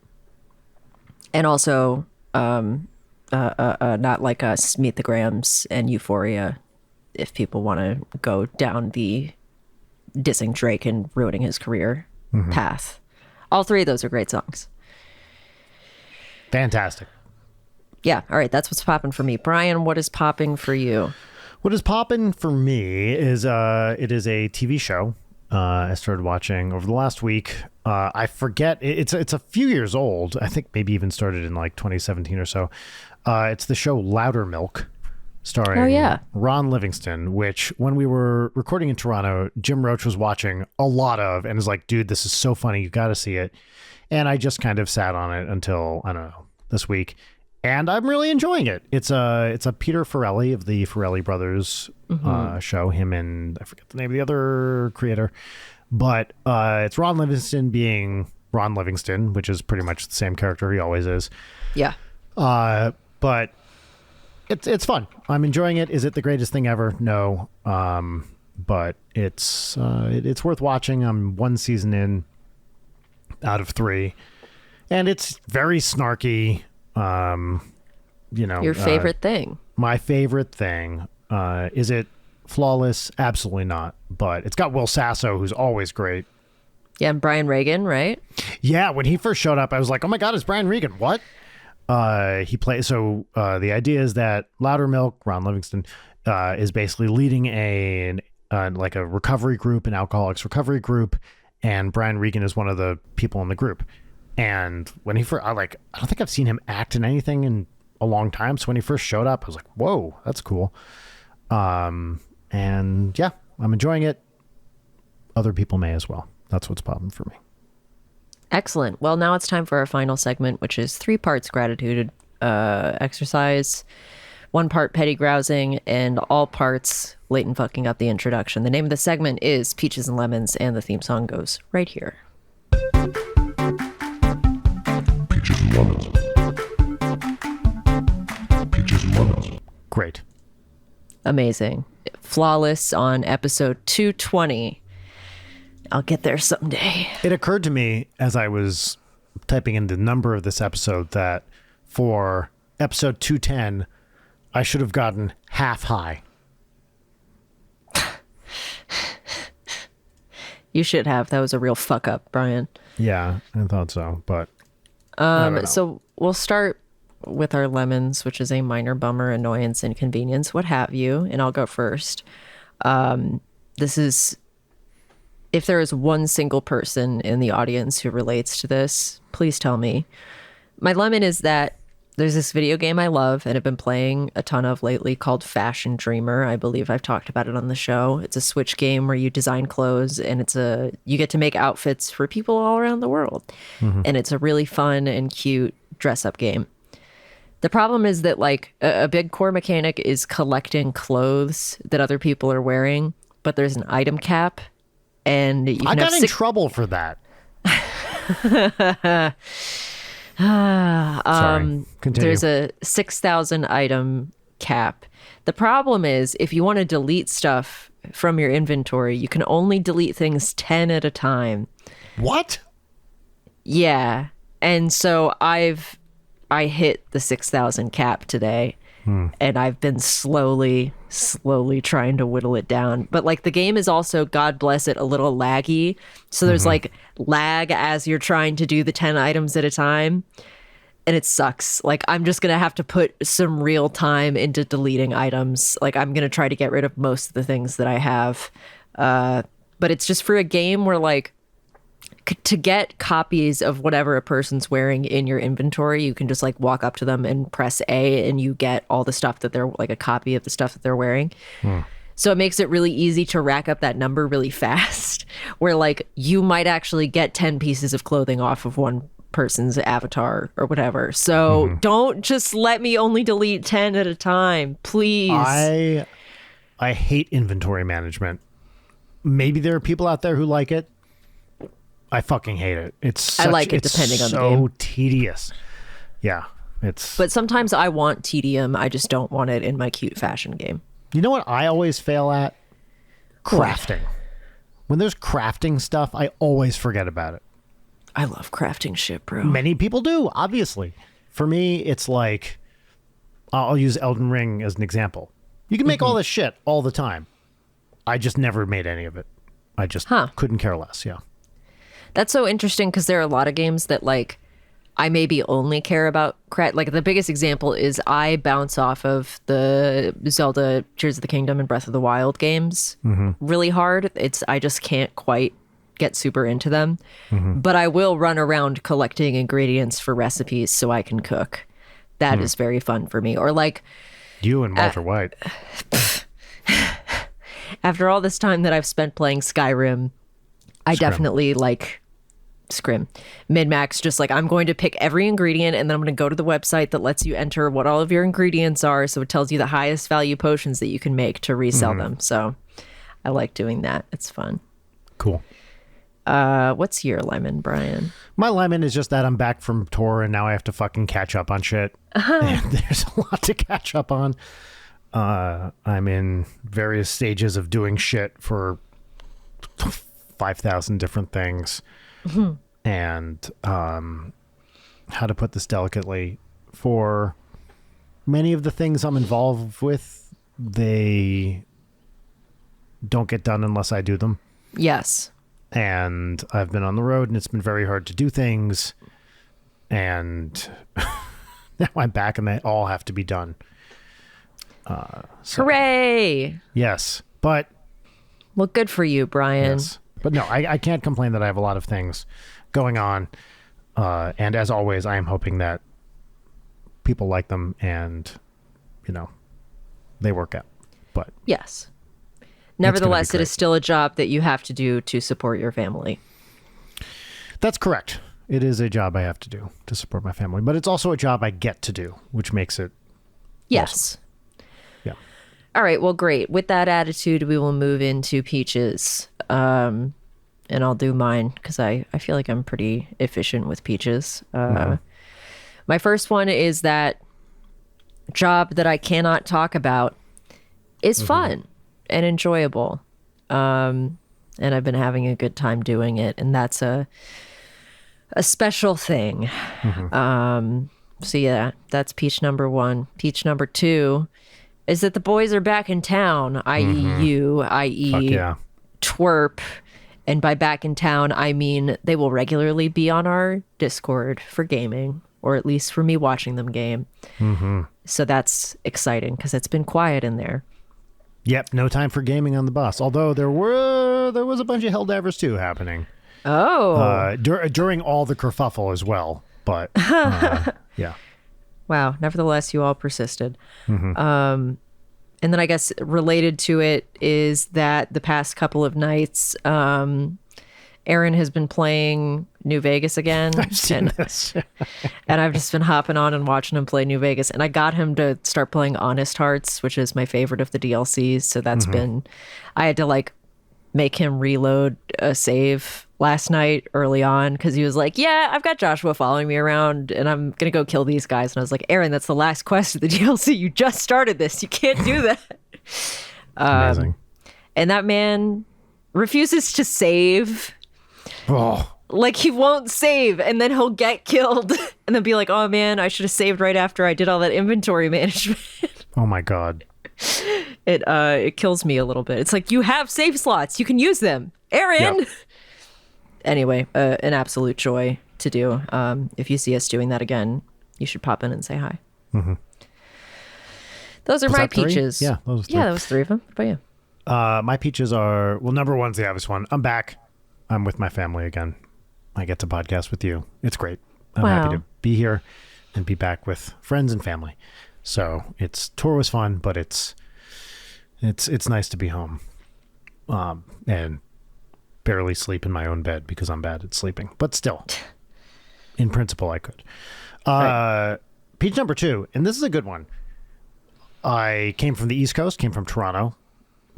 And also, not like us, Meet the Grams and Euphoria, if people want to go down the dissing Drake and ruining his career path. All three of those are great songs. Fantastic. Yeah. All right. That's what's popping for me. Brian, what is popping for you? What is popping for me is it is a TV show I started watching over the last week. I forget. It's a few years old. I think maybe even started in like 2017 or so. It's the show Louder Milk, starring Ron Livingston, which when we were recording in Toronto, Jim Roach was watching a lot of and is like, dude, this is so funny. You got to see it. And I just kind of sat on it until, I don't know, this week. And I'm really enjoying it. It's a Peter Farrelly of the Farrelly Brothers show. Him and I forget the name of the other creator. But it's Ron Livingston being Ron Livingston, which is pretty much the same character he always is. Yeah. But it's fun. I'm enjoying it. Is it the greatest thing ever? No. But it's worth watching. I'm one season in out of 3, and it's very snarky. Your favorite thing. My favorite thing. Is it flawless? Absolutely not. But it's got Will Sasso, who's always great. Yeah, and Brian Regan, right? Yeah, when he first showed up, I was like, oh my God, it's Brian Regan. What? He plays. So the idea is that Louder Milk, Ron Livingston, is basically leading a recovery group, an alcoholics recovery group, and Brian Regan is one of the people in the group. And when he first, I don't think I've seen him act in anything in a long time. So when he first showed up, I was like, whoa, that's cool. And yeah, I'm enjoying it. Other people may as well. That's what's popping for me. Excellent. Well, now it's time for our final segment, which is 3 parts gratitude exercise, 1 part petty grousing, and all parts Leighton fucking up the introduction. The name of the segment is Peaches and Lemons, and the theme song goes right here. Peaches and lemons. Peaches and lemons. Great. Amazing. Flawless on episode 220. I'll get there someday. It occurred to me as I was typing in the number of this episode that for episode 210, I should have gotten half high. You should have. That was a real fuck up, Brian. Yeah, I thought so, but so we'll start with our lemons, which is a minor bummer, annoyance, inconvenience, what have you, and I'll go first. This is, if there is one single person in the audience who relates to this, please tell me. My lemon is that there's this video game I love and have been playing a ton of lately called Fashion Dreamer. I believe I've talked about it on the show. It's a Switch game where you design clothes and you get to make outfits for people all around the world. Mm-hmm. And it's a really fun and cute dress up game. The problem is that like a big core mechanic is collecting clothes that other people are wearing, but there's an item cap and you can I got in trouble for that. Sorry. Continue. There's a 6,000 item cap. The problem is if you want to delete stuff from your inventory, you can only delete things 10 at a time. What? Yeah. And so I hit the 6,000 cap today. And I've been slowly trying to whittle it down. But like the game is also, God bless it, a little laggy. So there's like lag as you're trying to do the 10 items at a time. And it sucks. Like I'm just going to have to put some real time into deleting items. Like I'm going to try to get rid of most of the things that I have. But it's just for a game where like, to get copies of whatever a person's wearing in your inventory, you can just like walk up to them and press A and you get all the stuff that they're like a copy of the stuff that they're wearing. So it makes it really easy to rack up that number really fast, where like you might actually get 10 pieces of clothing off of one person's avatar or whatever. So don't just let me only delete 10 at a time, please. I hate inventory management. Maybe there are people out there who like it. I fucking hate it. I like it depending on the game. So tedious. Yeah, it's. But sometimes I want tedium. I just don't want it in my cute fashion game. You know what I always fail at? Crafting. When there's crafting stuff, I always forget about it. I love crafting shit, bro. Many people do, obviously. For me, it's like, I'll use Elden Ring as an example. You can make all this shit all the time. I just never made any of it. I just couldn't care less, yeah. That's so interesting because there are a lot of games that like I maybe only care about like the biggest example is I bounce off of the Zelda Tears of the Kingdom and Breath of the Wild games really hard. I just can't quite get super into them. But I will run around collecting ingredients for recipes so I can cook. That is very fun for me. Or like you and Walter White. After all this time that I've spent playing Skyrim, I definitely like Scrim. Min-max, just like I'm going to pick every ingredient and then I'm going to go to the website that lets you enter what all of your ingredients are. So it tells you the highest value potions that you can make to resell them. So I like doing that. It's fun. Cool. What's your lemon, Brian? My lemon is just that I'm back from tour and now I have to fucking catch up on shit. And there's a lot to catch up on. I'm in various stages of doing shit for 5,000 different things. And how to put this delicately, for many of the things I'm involved with, they don't get done unless I do them. Yes. And I've been on the road and it's been very hard to do things. And now I'm back and they all have to be done. Hooray! Yes. But. Well, good for you, Brian. Yes. But no, I can't complain that I have a lot of things going on. And as always, I am hoping that people like them and, you know, they work out. But yes. Nevertheless, it is still a job that you have to do to support your family. That's correct. It is a job I have to do to support my family. But it's also a job I get to do, which makes it yes. awesome. Yeah. All right. Well, great. With that attitude, we will move into Peaches. And I'll do mine because I feel like I'm pretty efficient with Peaches. My first one is that job that I cannot talk about is fun and enjoyable. And I've been having a good time doing it. And that's a special thing. So yeah, that's Peach number 1. Peach number 2 is that the boys are back in town, i.e. you, i.e. Twerp. And by back in town, I mean they will regularly be on our Discord for gaming, or at least for me watching them game. So that's exciting because it's been quiet in there. Yep, no time for gaming on the bus. Although there was a bunch of Helldivers too happening. Oh, during all the kerfuffle as well. But yeah. Wow. Nevertheless, you all persisted. And then I guess related to it is that the past couple of nights, Aaron has been playing New Vegas again. I've seen this. And I've just been hopping on and watching him play New Vegas. And I got him to start playing Honest Hearts, which is my favorite of the DLCs. So that's been, I had to like make him reload a save last night early on because he was like, yeah, I've got Joshua following me around and I'm going to go kill these guys. And I was like, Aaron, that's the last quest of the DLC. You just started this. You can't do that. Amazing. And that man refuses to save. Oh. Like he won't save and then he'll get killed and then be like, oh man, I should have saved right after I did all that inventory management. Oh my God. It kills me a little bit. It's like, you have save slots. You can use them. Aaron. Yep. Anyway, an absolute joy to do. If you see us doing that again, you should pop in and say hi. Those are my peaches. 3? Yeah, those were 3. Yeah, that was 3 of them. How about you? My peaches are, well, number 1's the obvious one. I'm back. I'm with my family again. I get to podcast with you. It's great. I'm happy to be here and be back with friends and family. So tour was fun, but it's It's nice to be home, and barely sleep in my own bed because I'm bad at sleeping. But still, in principle, I could. Right. Peach number 2, and this is a good one. I came from the East Coast, came from Toronto,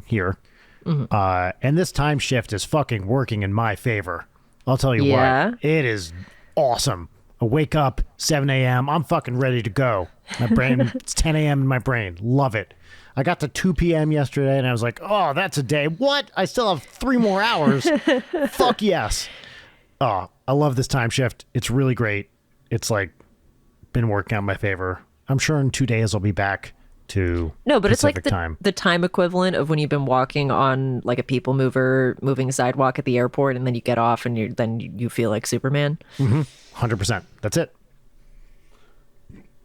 here, and this time shift is fucking working in my favor. I'll tell you what, it is awesome. I wake up 7 a.m. I'm fucking ready to go. My brain, it's 10 a.m. in my brain. Love it. I got to 2 p.m. yesterday and I was like, oh, that's a day. What? I still have 3 more hours. Fuck yes. Oh, I love this time shift. It's really great. It's like been working out in my favor. I'm sure in 2 days I'll be back to No, but Pacific it's like time. the time equivalent of when you've been walking on like a people mover, moving a sidewalk at the airport, and then you get off and you feel like Superman. 100%. That's it.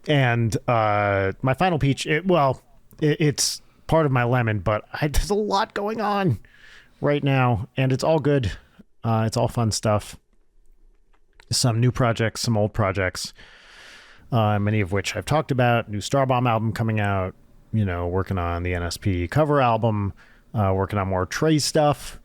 And my final peach, it's part of my lemon, but there's a lot going on right now, and it's all good. It's all fun stuff. Some new projects, some old projects, many of which I've talked about. New Starbomb album coming out, working on the NSP cover album, working on more Trey stuff.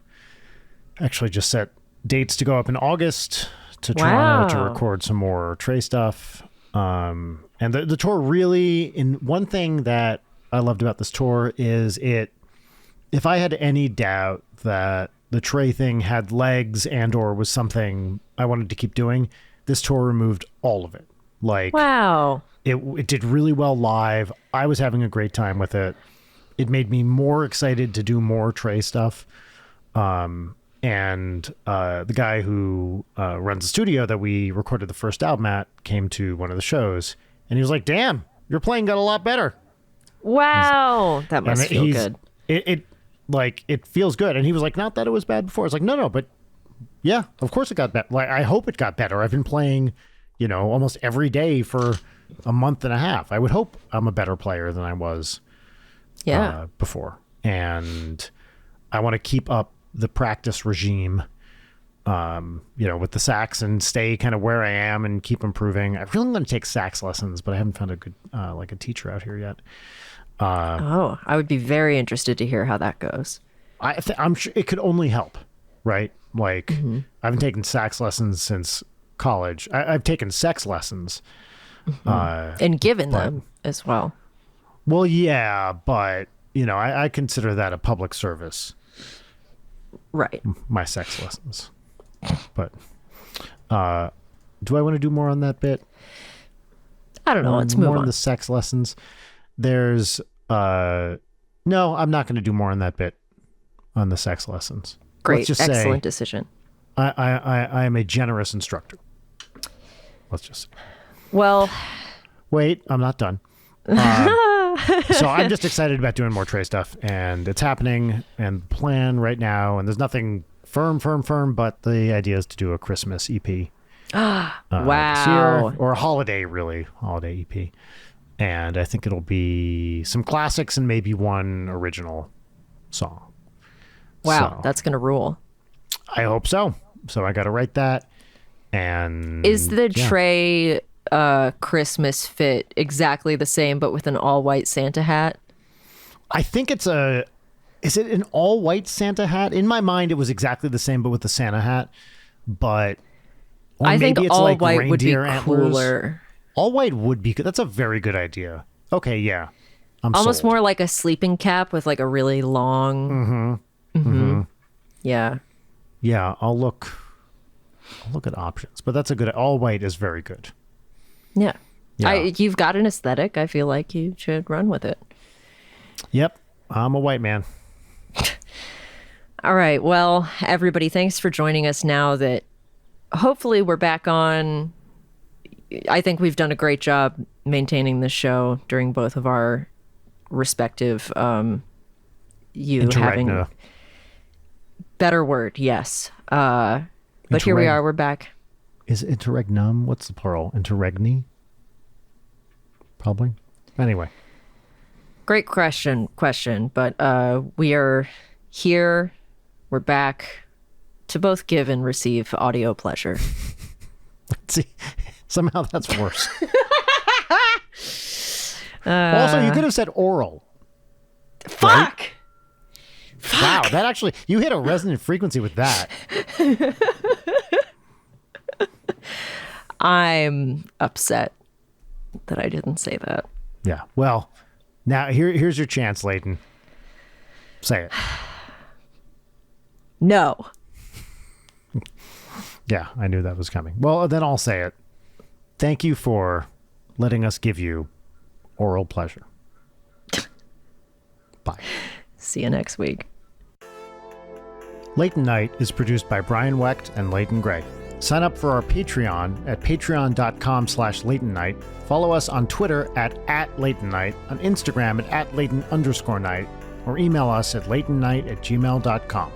Actually just set dates to go up in August to Toronto to record some more Trey stuff. And the tour really, one thing that I loved about this tour is if I had any doubt that the Trey thing had legs and or was something I wanted to keep doing, this tour removed all of it. Like, wow. It did really well live. I was having a great time with it. It made me more excited to do more Trey stuff. And the guy who runs the studio that we recorded the first album at came to one of the shows, and he was like, damn, your playing got a lot better. Wow. That must feel good. It feels good. And he was like, not that it was bad before. I was like, no, but yeah, of course it got better. Like, I hope it got better. I've been playing, almost every day for a month and a half. I would hope I'm a better player than I was before. And I want to keep up the practice regime, with the sax and stay kind of where I am and keep improving. I really want to take sax lessons, but I haven't found a good, a teacher out here yet. I would be very interested to hear how that goes. I'm sure it could only help, right? Like, I haven't taken sax lessons since college. I've taken sex lessons. And given them as well. Well, yeah, but, I consider that a public service. Right. My sex lessons. But do I want to do more on that bit? I don't know. Let's move more on. on the sex lessons. There's no, I'm not going to do more on that bit on the sex lessons. Great. Let's just Excellent say decision. I am a generous instructor. Let's just say. Well, wait, I'm not done. So I'm just excited about doing more Trey stuff, and it's happening, and the plan right now, and there's nothing firm, but the idea is to do a Christmas EP. Wow. This year, or a holiday EP. And I think it'll be some classics and maybe one original song. Wow, So, that's going to rule. I hope so. So I got to write that. And is the Trey Christmas fit exactly the same, but with an all-white Santa hat? I think is it an all-white Santa hat? In my mind, it was exactly the same, but with the Santa hat. But I think maybe it's all like white would be antlers. cooler. All white would be good. That's a very good idea. Okay, yeah. I'm almost sold. more like a sleeping cap with like a really long. Yeah. Yeah, I'll look at options. But that's a good. All white is very good. Yeah. Yeah. You've got an aesthetic. I feel like you should run with it. Yep, I'm a white man. All right. Well, everybody, thanks for joining us now that hopefully we're back on. I think we've done a great job maintaining the show during both of our respective Interregna. better word, yes. But here we are, we're back. Is it interregnum? What's the plural? Interregni? Probably. Anyway. Great question, but we are here, we're back to both give and receive audio pleasure. See, somehow that's worse. Also, you could have said oral. Fuck! Wow, that actually, you hit a resonant frequency with that. I'm upset that I didn't say that. Yeah. Well, now here's your chance, Leighton. Say it. No. Yeah, I knew that was coming. Well, then I'll say it. Thank you for letting us give you oral pleasure. Bye. See you next week. Leighton Night is produced by Brian Wecht and Leighton Gray. Sign up for our Patreon at patreon.com/LeightonNight. Follow us on Twitter at LeightonNight, on Instagram at Leighton_Night, or email us at LeightonNight@gmail.com.